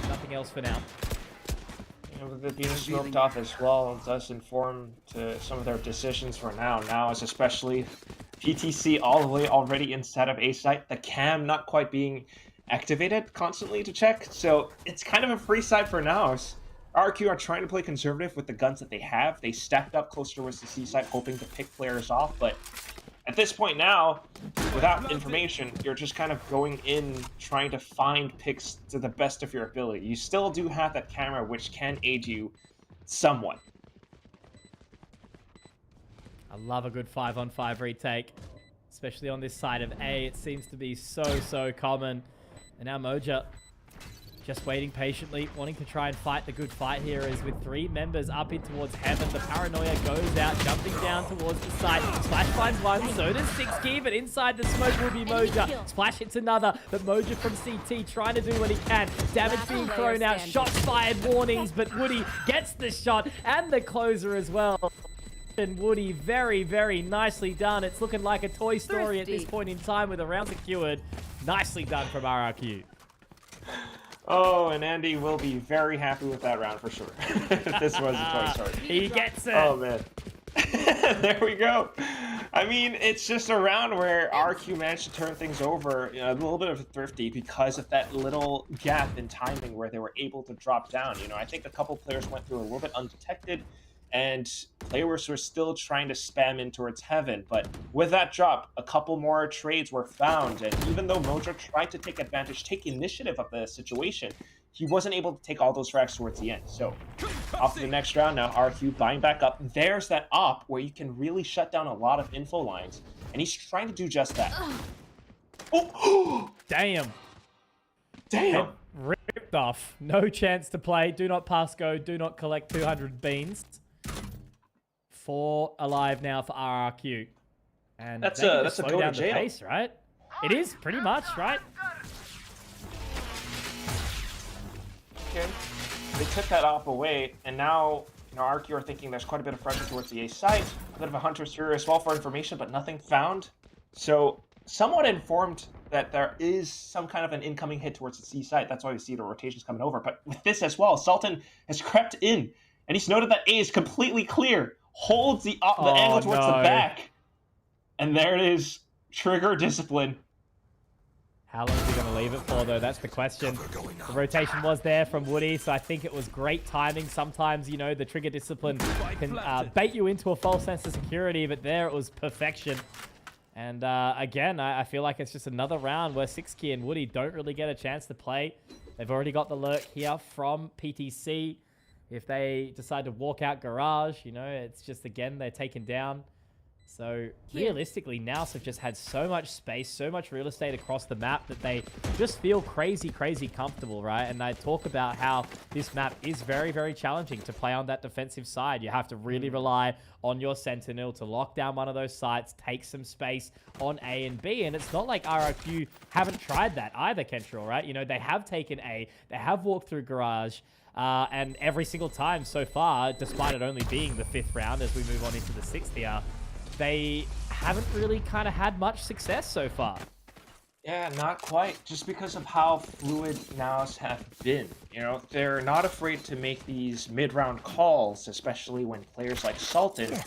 Nothing else for now. With it being smoked off as well, it does inform to some of their decisions for now. NAOS especially, PTC all the way already inside of A site, the cam not quite being activated constantly to check, so it's kind of a free side for NAOS. RQ are trying to play conservative with the guns that they have. They stepped up close towards the C site, hoping to pick players off, but at this point now, without information, you're just kind of going in trying to find picks to the best of your ability. You still do have that camera, which can aid you somewhat. I love a good 5-on-5 retake, especially on this side of A. It seems to be so common. And now Mojer just waiting patiently, wanting to try and fight the good fight here, is with 3 members up in towards heaven. The paranoia goes out, jumping down towards the side. Splash finds one, so does 6Key, but inside the smoke will be Mojer. Splash hits another, but Mojer from CT trying to do what he can. Damage being thrown out, shots fired, warnings, but Woody gets the shot and the closer as well. And Woody, very nicely done. It's looking like a Toy Story at this point in time with a round secured. Nicely done from RRQ. Oh, and Andy will be very happy with that round for sure. This was a Toy Story. He gets it. Oh, man. There we go. I mean, it's just a round where RQ managed to turn things over, a little bit of thrifty because of that little gap in timing where they were able to drop down. I think a couple players went through a little bit undetected, and players were still trying to spam in towards heaven. But with that drop, a couple more trades were found, and even though Mojo tried to take advantage, take initiative of the situation, he wasn't able to take all those frags towards the end. So off to the next round now, RQ buying back up. There's that op where you can really shut down a lot of info lines, and he's trying to do just that. Oh! Damn. Damn! Ripped off. No chance to play. Do not pass go. Do not collect 200 beans. 4 alive now for RRQ. And that's a go to down jail. The pace, right? It is pretty much, right? Okay. They took that op away, and now RQ are thinking there's quite a bit of pressure towards the A site. A bit of a Hunter's Fury as well for information, but nothing found. So somewhat informed that there is some kind of an incoming hit towards the C site. That's why we see the rotations coming over. But with this as well, Sultan has crept in, and he's noted that A is completely clear. Holds the angle towards the back, and there it is. Trigger discipline. How long is he going to leave it for, though? That's the question. The rotation was there from Woody, so I think it was great timing. Sometimes, the trigger discipline can bait you into a false sense of security, but there it was perfection. And again, I feel like it's just another round where Sixkey and Woody don't really get a chance to play. They've already got the lurk here from PTC. If they decide to walk out garage, it's just, again, they're taken down. So realistically, NAOS have just had so much space, so much real estate across the map that they just feel crazy, crazy comfortable, right? And I talk about how this map is very, very challenging to play on that defensive side. You have to really rely on your Sentinel to lock down one of those sites, take some space on A and B. And it's not like RRQ haven't tried that either, Kentrell, right? They have taken A, they have walked through garage, and every single time so far, despite it only being the 5th round as we move on into the 6th here, they haven't really kind of had much success so far. Yeah, not quite. Just because of how fluid NAOS have been. They're not afraid to make these mid-round calls, especially when players like Sultan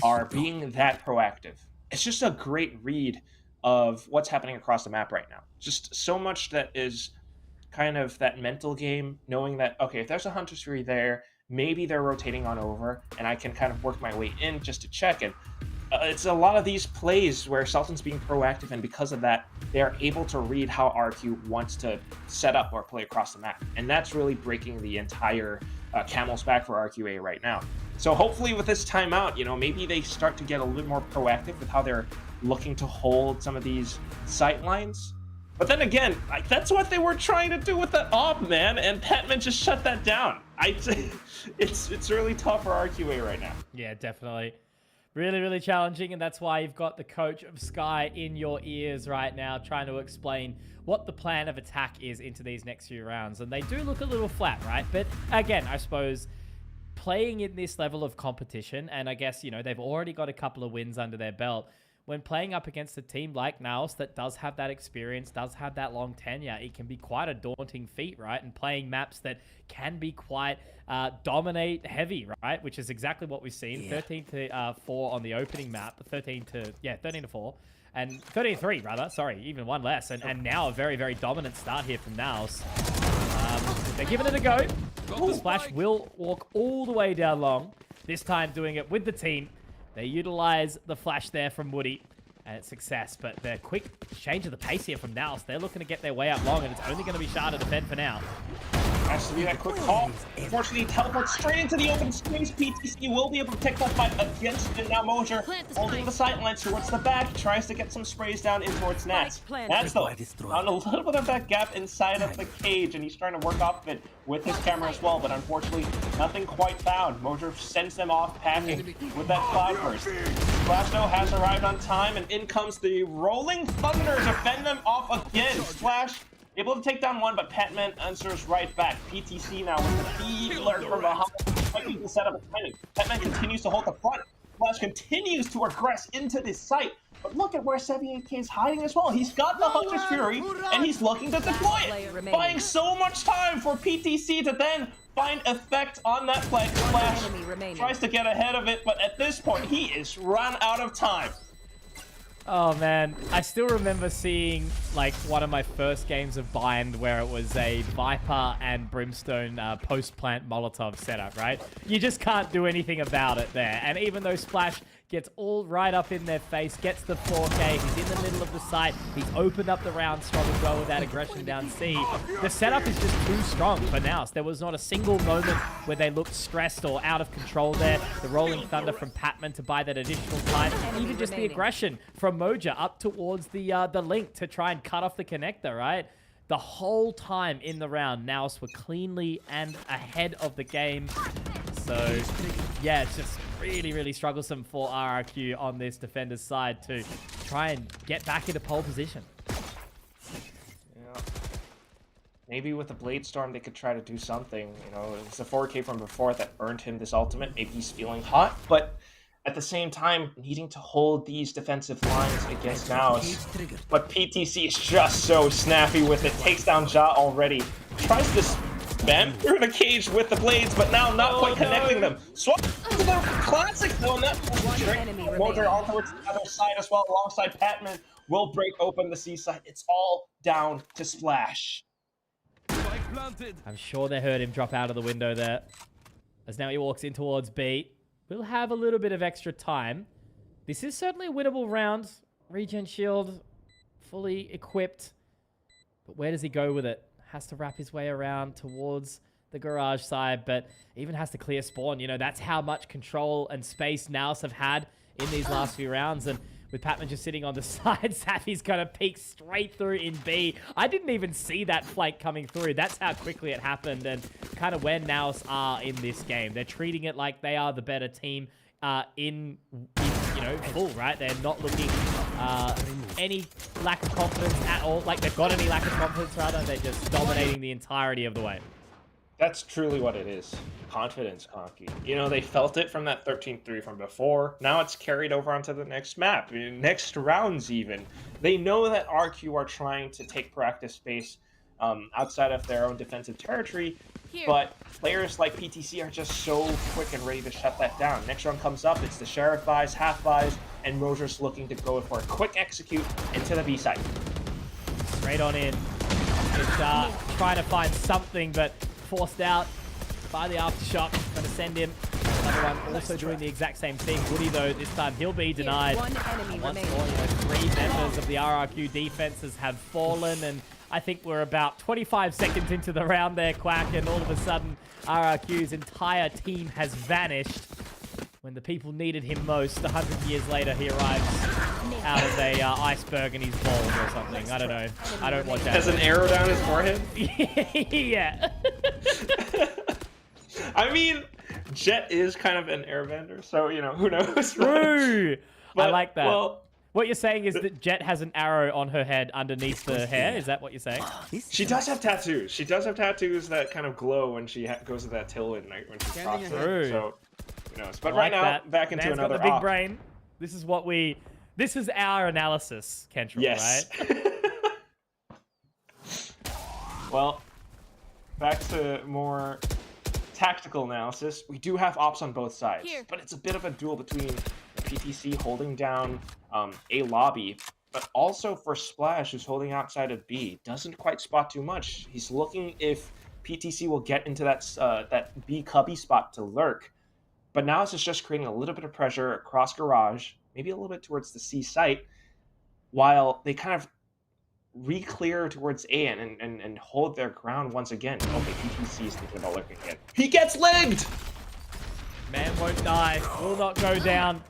are being that proactive. It's just a great read of what's happening across the map right now. Just so much that is kind of that mental game, knowing that, okay, if there's a Hunter's Fury there, maybe they're rotating on over, and I can kind of work my way in just to check. And it's a lot of these plays where Sultan's being proactive, and because of that, they are able to read how RQ wants to set up or play across the map. And that's really breaking the entire camel's back for RQA right now. So hopefully with this timeout, maybe they start to get a little bit more proactive with how they're looking to hold some of these sight lines. But then again, that's what they were trying to do with that op, man, and Petman just shut that down. It's really tough for RQA right now. Yeah, definitely. Really, really challenging, and that's why you've got the coach of Sky in your ears right now trying to explain what the plan of attack is into these next few rounds. And they do look a little flat, right? But again, I suppose playing in this level of competition, and I guess, they've already got a couple of wins under their belt, when playing up against a team like NAOS that does have that experience, does have that long tenure, it can be quite a daunting feat, right? And playing maps that can be quite dominate heavy, right? Which is exactly what we've seen. 13 to 4 on the opening map, 13 to 4. And 13 to 3, rather. Sorry, even one less. And now a very, very dominant start here from NAOS. They're giving it a go. The Splash will walk all the way down long. This time doing it with the team. They utilize the flash there from Woody, and it's success. But the quick change of the pace here from NAOS, they're looking to get their way up long, and it's only going to be Shah to defend for now. Has to be that quick call. Unfortunately, teleport straight into the open space. PTC will be able to pick that fight against it. Now Moser holding the sidelines towards the back, tries to get some sprays down in towards Nats. Nats, though, found a little bit of that gap inside of the cage, and he's trying to work off of it with his camera as well, but unfortunately, nothing quite found. Moser sends them off packing with that cloud burst. Splash, though, has arrived on time, and in comes the Rolling Thunder to fend them off again. Splash able to take down one, but Petman answers right back. PTC now with the feed alert from behind, fighting to set up a timing. Petman continues to hold the front. Flash continues to regress into this site, but look at where 78K is hiding as well. He's got the Hunter's Fury, and he's looking to deploy it, buying so much time for PTC to then find effect on that flag. Flash tries to get ahead of it, but at this point, he is run out of time. Oh man, I still remember seeing like one of my first games of Bind where it was a Viper and Brimstone post-plant Molotov setup, right? You just can't do anything about it there. And even though Splash gets all right up in their face, gets the 4K, he's in the middle of the site, he's opened up the round strong as well with that aggression down C. The setup is just too strong for NAOS. There was not a single moment where they looked stressed or out of control there. The rolling thunder from Patman to buy that additional time, even just the aggression from Moja up towards the link to try and cut off the connector, right? The whole time in the round, NAOS were cleanly and ahead of the game. So, yeah, it's just really, really strugglesome for RRQ on this defender's side to try and get back into pole position. Yeah. Maybe with the Blade Storm, they could try to do something. You know, it's the 4K from before that earned him this ultimate. Maybe he's feeling hot, but at the same time, needing to hold these defensive lines against NAOS. But PTC is just so snappy with it. Takes down Ja already. Tries to spam through the cage with the blades, but now not quite connecting them. Swap to the classic though, and that Motor on towards the other side as well, alongside Patman. Will break open the C side. It's all down to Splash. I'm sure they heard him drop out of the window there. As now he walks in towards B. We'll have a little bit of extra time. This is certainly a winnable round. Regen shield fully equipped. But where does he go with it? Has to wrap his way around towards the garage side, but even has to clear spawn. You know, that's how much control and space NAOS have had in these last few rounds. And with Patman just sitting on the side, Savvy's gonna peek straight through in B. I didn't even see that flank coming through. That's how quickly it happened, and kind of where NAOS are in this game. They're treating it like they are the better team in you know, full, right? They're not looking any lack of confidence at all. Like they've got any lack of confidence, rather. They're just dominating the entirety of the way. That's truly what it is. Confidence, Conky. You know, they felt it from that 13-3 from before. Now it's carried over onto the next map, next rounds even. They know that RQ are trying to take proactive space outside of their own defensive territory, but players like PTC are just so quick and ready to shut that down. Next round comes up, it's the Sheriff buys, half buys, and Roger's looking to go for a quick execute into the B site. Straight on in. It's trying to find something, but forced out by the aftershock. Going to send him. Another one also doing the exact same thing. Woody, though, this time he'll be denied. Once more, you know, 3 members of the RRQ defenses have fallen, and I think we're about 25 seconds into the round there, Quack, and all of a sudden RRQ's entire team has vanished. When the people needed him most, 100 years later, he arrives out of a iceberg and he's bald or something. I don't know. I don't watch that. Has an arrow down his forehead? Yeah. I mean, Jet is kind of an airbender, so, you know, who knows? True. But, I like that. Well, what you're saying is that Jet has an arrow on her head underneath the hair? Is that what you're saying? she does have tattoos. She does have tattoos that kind of glow when she goes to that till at night when she crops True. it. So, who knows? But I right like now, that. back into Man's another got the big op. brain. This is what we... This is our analysis, Kentrell, Yes. right? Well, back to more tactical analysis. We do have ops on both sides, but it's a bit of a duel between PTC holding down A lobby, but also for Splash, who's holding outside of B. Doesn't quite spot too much. He's looking if PTC will get into that that B cubby spot to lurk. But now it's just creating a little bit of pressure across garage, maybe a little bit towards the C site, while they kind of re-clear towards A and hold their ground once again. Okay, PTC is thinking about lurking again. He gets legged! Man won't die, will not go down.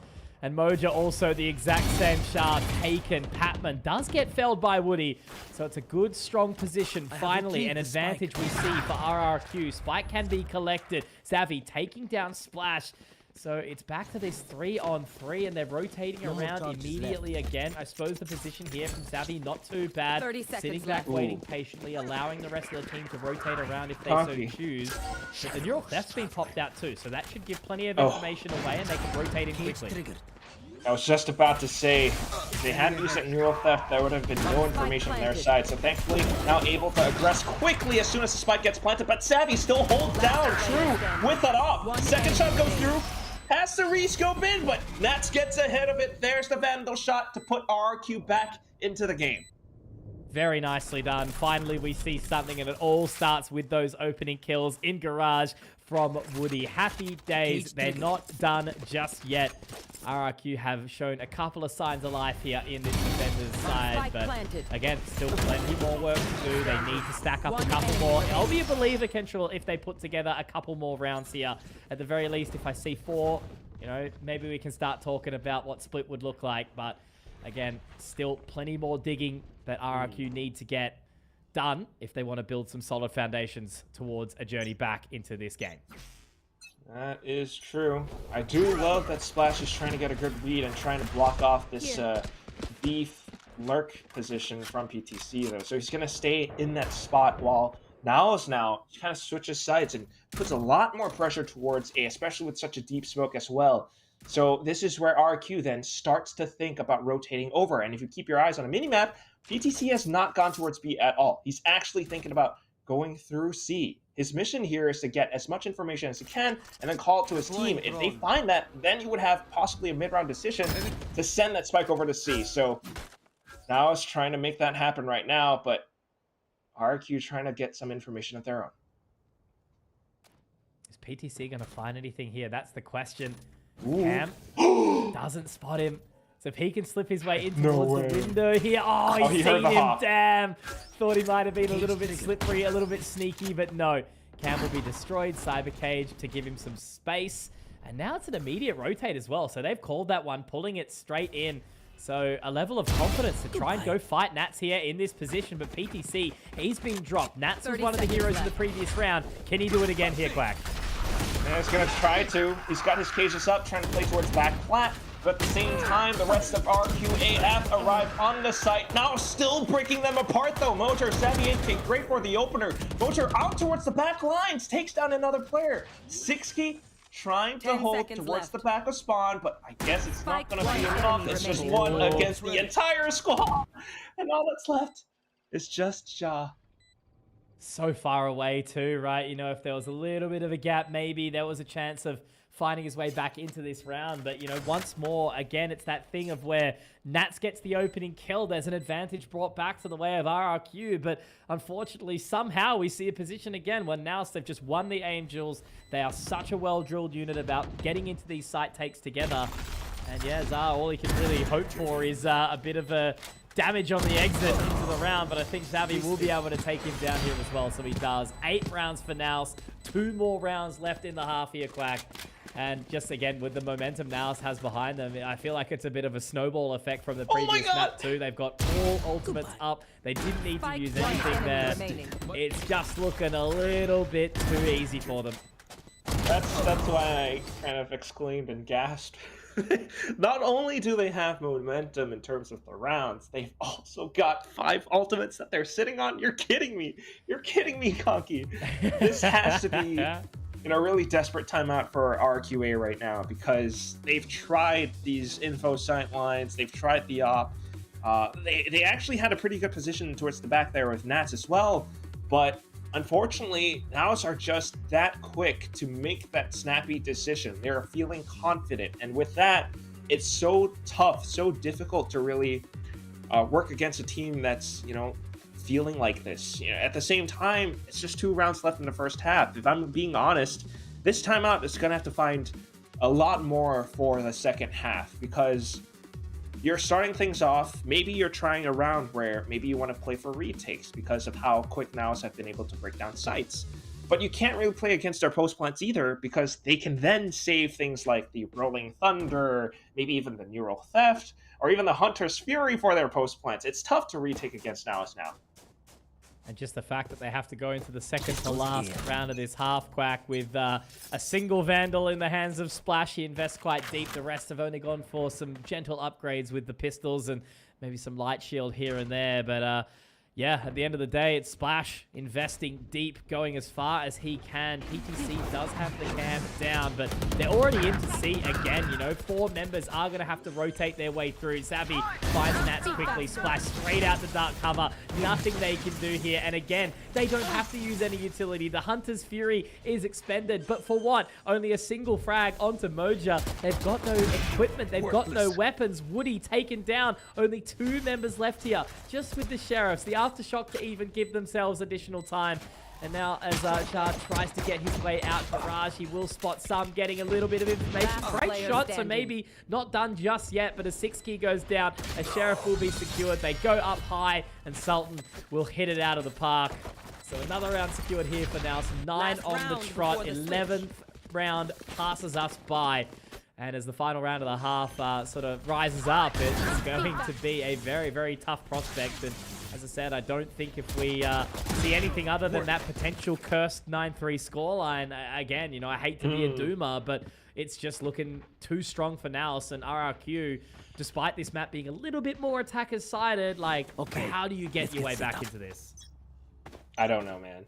And Moja also the exact same shot taken. Patman does get felled by Woody. So it's a good, strong position. Finally, an advantage we see for RRQ. Spike can be collected. Savvy taking down Splash. So it's back to this 3-on-3, and they're rotating around immediately again. I suppose the position here from Savvy, not too bad. 30 seconds Sitting back, left. waiting patiently, allowing the rest of the team to rotate around if they so choose. But the neural theft's been popped out too, so that should give plenty of information away, and they can rotate in quickly. I was just about to say, if they hadn't used that neural theft, there would have been no information on their side. So thankfully, now able to aggress quickly as soon as the spike gets planted. But Savvy still holds down True with that op. Second shot goes through. has to rescope in, but Nats gets ahead of it. There's the Vandal shot to put RRQ back into the game. Very nicely done. Finally, we see something, and it all starts with those opening kills in Garage from Woody. Happy days. They're not done just yet. RRQ have shown a couple of signs of life here in this defender's side, but again, still plenty more work to do. They need to stack up a couple more. I'll be a believer, Kentrell, if they put together a couple more rounds here. At the very least, if I see 4, you know, maybe we can start talking about what split would look like, but again, still plenty more digging that RRQ need to get done if they want to build some solid foundations towards a journey back into this game. That is true. I do love that Splash is trying to get a good read and trying to block off this beef lurk position from PTC, though. So he's going to stay in that spot while NAOS now kind of switches sides and puts a lot more pressure towards A, especially with such a deep smoke as well. So this is where RQ then starts to think about rotating over. And if you keep your eyes on a minimap, PTC has not gone towards B at all. He's actually thinking about going through C. His mission here is to get as much information as he can and then call it to his team. If they find that, then you would have possibly a mid-round decision to send that spike over to C. So now is trying to make that happen right now, but RQ trying to get some information of their own. Is PTC going to find anything here? That's the question. Ooh. Cam doesn't spot him. So if he can slip his way in towards the window here. Oh, he's seen him. Hop. Damn. Thought he might have been a little bit slippery, a little bit sneaky, but no. Cam will be destroyed. Cyber Cage to give him some space. And now it's an immediate rotate as well. So they've called that one, pulling it straight in. So a level of confidence to try and go fight Nats here in this position. But PTC, he's been dropped. Nats was one of the heroes in the previous round. Can he do it again here, Quack? Yeah, he's going to try to. He's got his cages up, trying to play towards back plat. But at the same time, the rest of RRQAVCT arrive on the site. Now still breaking them apart, though. Motor, Savvy 8K, great for the opener. Motor out towards the back lines, takes down another player. 6K trying to hold towards the back of spawn, but I guess it's not going to be enough. It's just one against the entire squad. And all that's left is just Ja. So far away too, right? You know, if there was a little bit of a gap, maybe there was a chance of finding his way back into this round. But, you know, once more, again, it's that thing of where Nats gets the opening kill. There's an advantage brought back to the way of RRQ. But unfortunately, somehow we see a position again where now they've just won the Angels. They are such a well-drilled unit about getting into these site takes together. And yeah, Zar, all he can really hope for is a bit of a damage on the exit into the round, but I think Xavi will be able to take him down here as well, so he does. 8 rounds for NAOS, 2 more rounds left in the half here, Quack. And just again, with the momentum NAOS has behind them, I feel like it's a bit of a snowball effect from the previous map too. They've got all ultimates up. They didn't need to use anything there. It's just looking a little bit too easy for them. That's why I kind of exclaimed and gasped. Not only do they have momentum in terms of the rounds, they've also got 5 ultimates that they're sitting on. You're kidding me. You're kidding me, Conky. This has to be, you know, really desperate timeout for RQA right now, because they've tried these info sight lines. They've tried the op. They actually had a pretty good position towards the back there with Nats as well, but unfortunately, NAOS are just that quick to make that snappy decision. They're feeling confident, and with that, it's so tough, so difficult to really work against a team that's, you know, feeling like this. You know, at the same time, it's just 2 rounds left in the first half. If I'm being honest, this timeout is going to have to find a lot more for the second half, because you're starting things off. Maybe you're trying a round where maybe you want to play for retakes because of how quick NAOS have been able to break down sites. But you can't really play against their post plants either, because they can then save things like the Rolling Thunder, maybe even the Neural Theft, or even the Hunter's Fury for their post plants. It's tough to retake against NAOS now. And just the fact that they have to go into the second to last round of this half, Quack, with a single Vandal in the hands of Splash. He invests quite deep. The rest have only gone for some gentle upgrades with the pistols and maybe some light shield here and there. But yeah, at the end of the day, it's Splash investing deep, going as far as he can. PTC does have the camp down, but they're already into C again. You know, 4 members are going to have to rotate their way through. Savvy finds Nats quickly. Splash straight out the dark cover. Nothing they can do here. And again, they don't have to use any utility. The Hunter's Fury is expended, but for what? Only a single frag onto Moja. They've got no equipment. They've got no weapons. Woody taken down. Only 2 members left here, just with the Sheriffs. The Aftershock to even give themselves additional time. And now as Shah tries to get his way out Garage, he will spot some, getting a little bit of information. Great shot, so maybe not done just yet, but a 6 key goes down. A Sheriff will be secured. They go up high, and Sultan will hit it out of the park. So another round secured here for now. So 9 on the trot. 11th round passes us by. And as the final round of the half sort of rises up, it's going to be a very, very tough prospect. And as I said, I don't think if we see anything other than that potential cursed 9-3 scoreline, again, you know, I hate to be a doomer, but it's just looking too strong for NAOS and RRQ. Despite this map being a little bit more attacker-sided, like, okay, how do you get your way back into this? I don't know, man.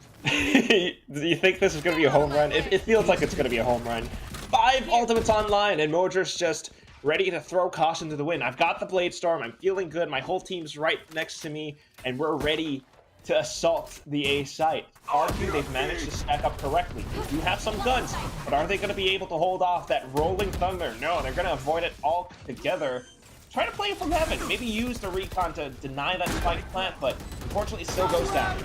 Do you think this is going to be a home run? It feels like it's going to be a home run. 5 ultimates online, and Mojer's just ready to throw caution to the wind. I've got the Blade Storm. I'm feeling good. My whole team's right next to me, and we're ready to assault the A site. RQ, they've managed to stack up correctly. They do have some guns, but are they going to be able to hold off that rolling thunder? No, they're going to avoid it all together. Try to play it from heaven. Maybe use the recon to deny that spike plant, but unfortunately it still goes down.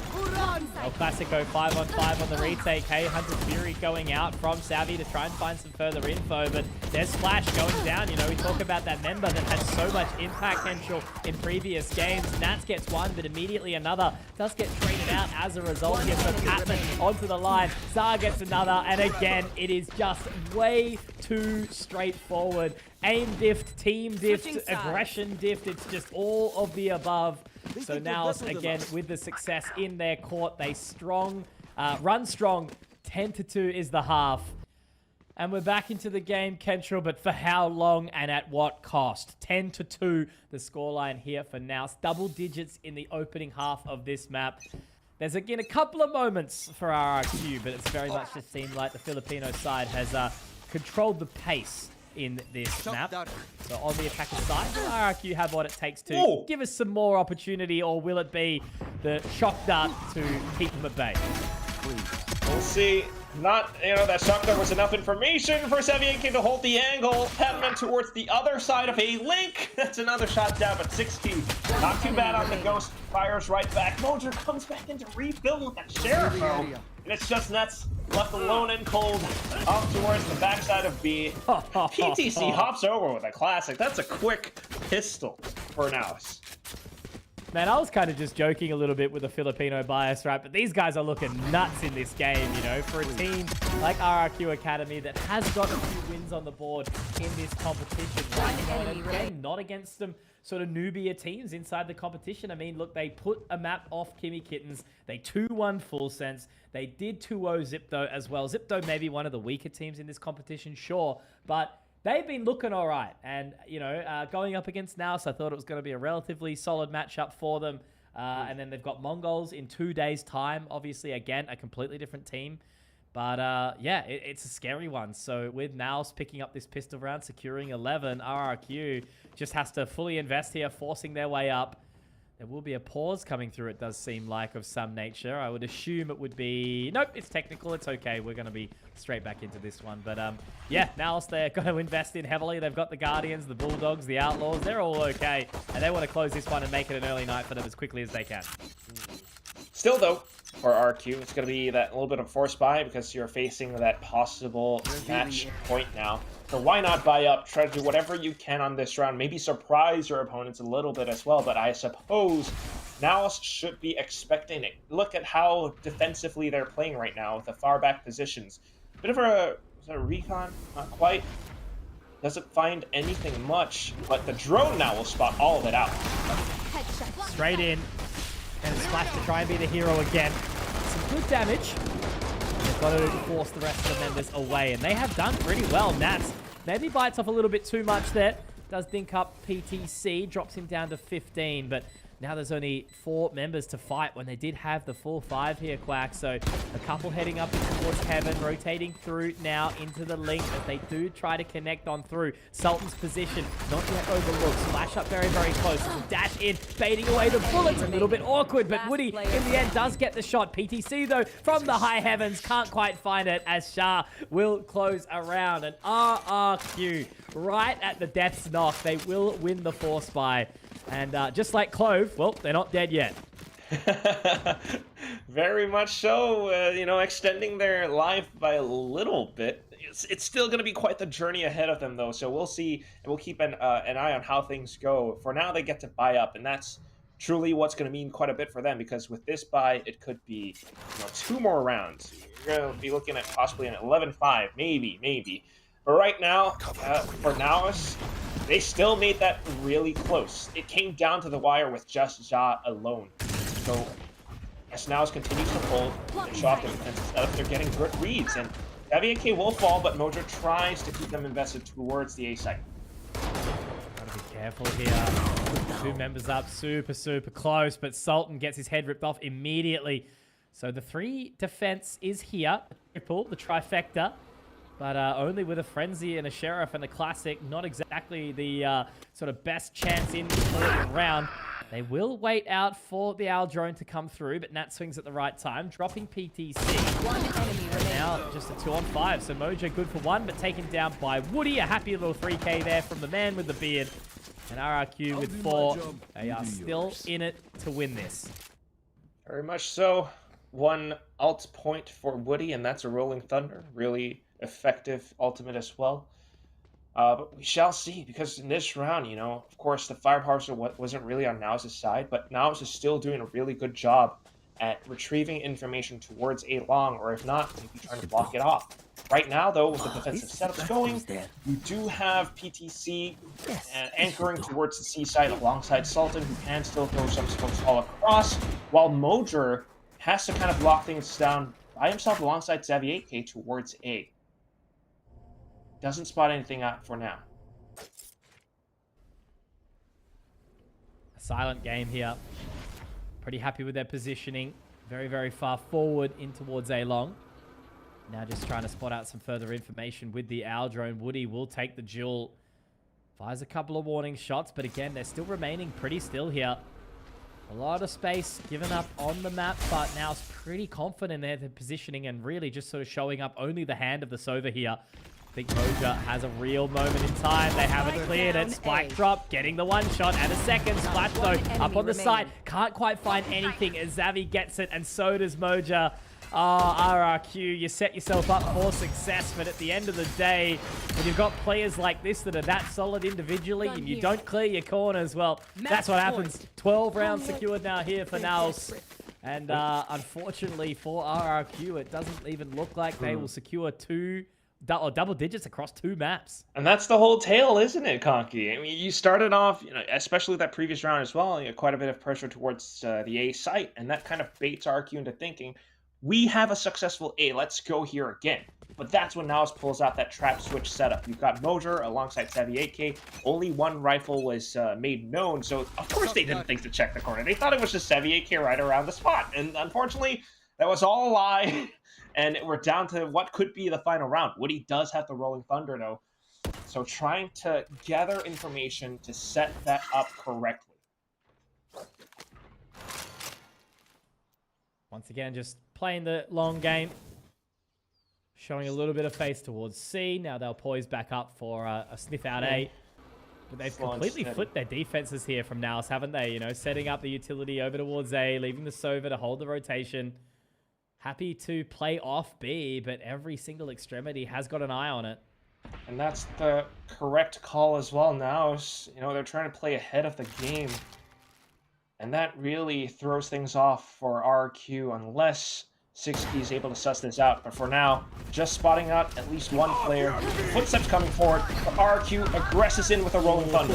El Clasico 5-on-5 on the retake. Hey, Hunter Fury going out from Savvy to try and find some further info, but there's Splash going down. You know, we talk about that member that had so much impact potential in previous games. Nats gets one, but immediately another does get traded out as a result here. So Patman onto the line. Zar gets another, and again, it is just way too straightforward. Aim dift, team dift, aggression dift, it's just all of the above. So now, again, with the success in their court, they run strong. 10-2 is the half. And we're back into the game, Kentrell, but for how long and at what cost? 10-2, the scoreline here for NAOS. Double digits in the opening half of this map. There's, again, a couple of moments for RRQ, but it's very much just seemed like the Filipino side has controlled the pace in this map. So on the attacker side, will RRQ have what it takes to give us some more opportunity, or will it be the shock dart to keep them at bay? We'll see. Not, you know, that shock dart was enough information for Savienke to hold the angle. Patman towards the other side of a link. That's another shot down, but 6Q. Not too bad on the Ghost. Fires right back. Mojer comes back into rebuild with that Sheriff, though. And it's just Nets left alone and cold off towards the backside of B. PTC hops over with a classic. That's a quick pistol for NAOS. Man, I was kind of just joking a little bit with the Filipino bias, right? But these guys are looking nuts in this game, you know, for a team like RRQ Academy that has got a few wins on the board in this competition, right? And again, not against some sort of newbier teams inside the competition. I mean, look, they put a map off Kimmy Kittens. They 2-1 Full Sense. They did 2-0 Zipto as well. Zipto may be one of the weaker teams in this competition, sure, but they've been looking all right. And, you know, going up against NAOS, I thought it was going to be a relatively solid matchup for them. And then they've got Mongols in 2 days' time. Obviously, again, a completely different team. But, yeah, it's a scary one. So with NAOS picking up this pistol round, securing 11, RRQ just has to fully invest here, forcing their way up. There will be a pause coming through, it does seem like, of some nature. I would assume it would be... Nope, it's technical. It's okay. We're going to be straight back into this one. But, yeah, NAOS, they're going to invest in heavily. They've got the Guardians, the Bulldogs, the Outlaws. They're all okay. And they want to close this one and make it an early night for them as quickly as they can. Still, though, for RQ, it's going to be that little bit of force buy because you're facing that possible match point now. So why not buy up, try to do whatever you can on this round, maybe surprise your opponents a little bit as well, but I suppose NAOS should be expecting it. Look at how defensively they're playing right now with the far back positions. Bit of a recon, not quite. Doesn't find anything much, but the drone now will spot all of it out. Straight in. And Splash to try and be the hero again. Some good damage. They've got to force the rest of the members away, and they have done pretty well. Nats maybe bites off a little bit too much there. Does dink up PTC, drops him down to 15, but Now there's only 4 members to fight when they did have the full 5 here, Quack. So a couple heading up towards Heaven, rotating through now into the link as they do try to connect on through. Sultan's position not yet overlooked. Splash up very, very close. There's a dash in, baiting away the bullets. A little bit awkward, but Woody in the end does get the shot. PTC though from the high heavens can't quite find it as Shah will close around. And RRQ right at the death's knock. They will win the Force Buy. And just like Clove, well, they're not dead yet. Very much so. You know, extending their life by a little bit. It's still going to be quite the journey ahead of them, though. So we'll see, and we'll keep an eye on how things go. For now, they get to buy up, and that's truly what's going to mean quite a bit for them, because with this buy, it could be 2 more rounds. You're going to be looking at possibly an 11-5, maybe. But right now, for NAOS, they still made that really close. It came down to the wire with just Ja alone. So as NAOS continues to hold, they show off their defensive setup. They're getting good reads, and RRQAVCT will fall, but Mojo tries to keep them invested towards the A site. Gotta be careful here. 2 members up, super close, but Sultan gets his head ripped off immediately. So the 3 defense is here. Triple, the trifecta. But only with a Frenzy and a Sheriff and a Classic. Not exactly the sort of best chance in for the round. They will wait out for the Owl Drone to come through, but Nat swings at the right time, dropping PTC. 1 enemy remaining. Now just a 2-on-5. So Mojo good for 1, but taken down by Woody. A happy little 3K there from the man with the beard. And RRQ with 4. They are still in it to win this. Very much so. 1 ult point for Woody, and that's a Rolling Thunder. Really effective ultimate as well. But we shall see, because in this round, of course, the firepower wasn't really on NAOS' side, but NAOS is still doing a really good job at retrieving information towards A long, or if not, maybe trying to block it off. Right now, though, with the defensive setups going, we do have PTC anchoring towards the C side alongside Sultan, who can still throw some smokes all across, while Mojer has to kind of lock things down by himself alongside RRQAVCT towards A. Doesn't spot anything out for now. A silent game here. Pretty happy with their positioning. Very far forward in towards A long. Now just trying to spot out some further information with the Owl Drone. Woody will take the duel. Fires a couple of warning shots, but again, they're still remaining pretty still here. A lot of space given up on the map, but now it's pretty confident in their positioning and really just sort of showing up only the hand of the Sova here. I think Moja has a real moment in time. They haven't cleared it. Spike drop, getting the 1 shot and a second. Splash though, up on the side. Can't quite find anything as Xavi gets it, and so does Moja. RRQ, you set yourself up for success, but at the end of the day, when you've got players like this that are that solid individually and you don't clear your corners, well, that's what happens. 12 rounds secured now here for NAOS. And unfortunately for RRQ, it doesn't even look like they will secure double digits across 2 maps. And that's the whole tale, isn't it, Conky? I mean, you started off, especially that previous round as well, quite a bit of pressure towards the A site, and that kind of baits RQ into thinking, we have a successful A, let's go here again. But that's when NAOS pulls out that trap switch setup. You've got Mojer alongside RRQAVCT. Only 1 rifle was made known, so of course they didn't think to check the corner. They thought it was just RRQAVCT right around the spot. And unfortunately, that was all a lie. And we're down to what could be the final round. Woody does have the Rolling Thunder, though. So trying to gather information to set that up correctly. Once again, just playing the long game. Showing a little bit of face towards C. Now they'll poise back up for a sniff out A. But they've completely flipped their defenses here from NAOS, haven't they? Setting up the utility over towards A, leaving the Sova to hold the rotation. Happy to play off B, but every single extremity has got an eye on it. And that's the correct call as well now. They're trying to play ahead of the game. And that really throws things off for RQ unless 60 is able to suss this out. But for now, just spotting out at least 1 player. Footsteps coming forward. RQ aggresses in with a Rolling Thunder.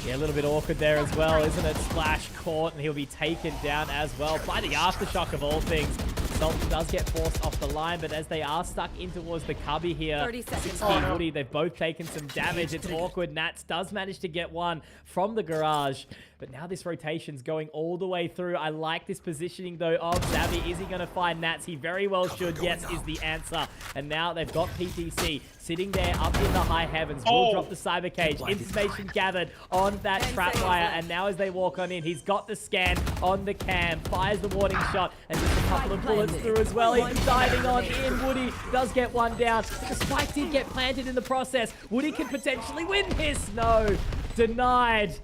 Yeah, a little bit awkward there as well, isn't it? Splash caught, and he'll be taken down as well by the Aftershock of all things. Assault does get forced off the line, but as they are stuck in towards the cubby here, 30 seconds. 16 Woody, they've both taken some damage. It's awkward. Nats does manage to get one from the garage, but now this rotation's going all the way through. I like this positioning, though, of Zabby. Is he going to find Nats? He very well should. Yes, is the answer. And now they've got PTC sitting there up in the high heavens. Will drop the cyber cage. Information gathered on that trap wire, and now as they walk on in, he's got the scan on the cam, fires the warning shot, and just a couple of bullets through as well. He's diving on in. Woody does get one down. The spike did get planted in the process. Woody can potentially win this. No, denied.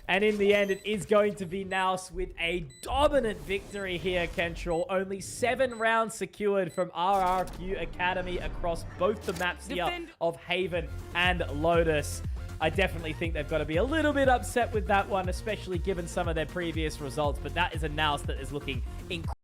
And in the end, it is going to be NAOS with a dominant victory here, Kentrell. Only 7 rounds secured from RRQ Academy across both the maps here of Haven and Lotus. I definitely think they've got to be a little bit upset with that one, especially given some of their previous results. But that is a NAOS that is looking incredible.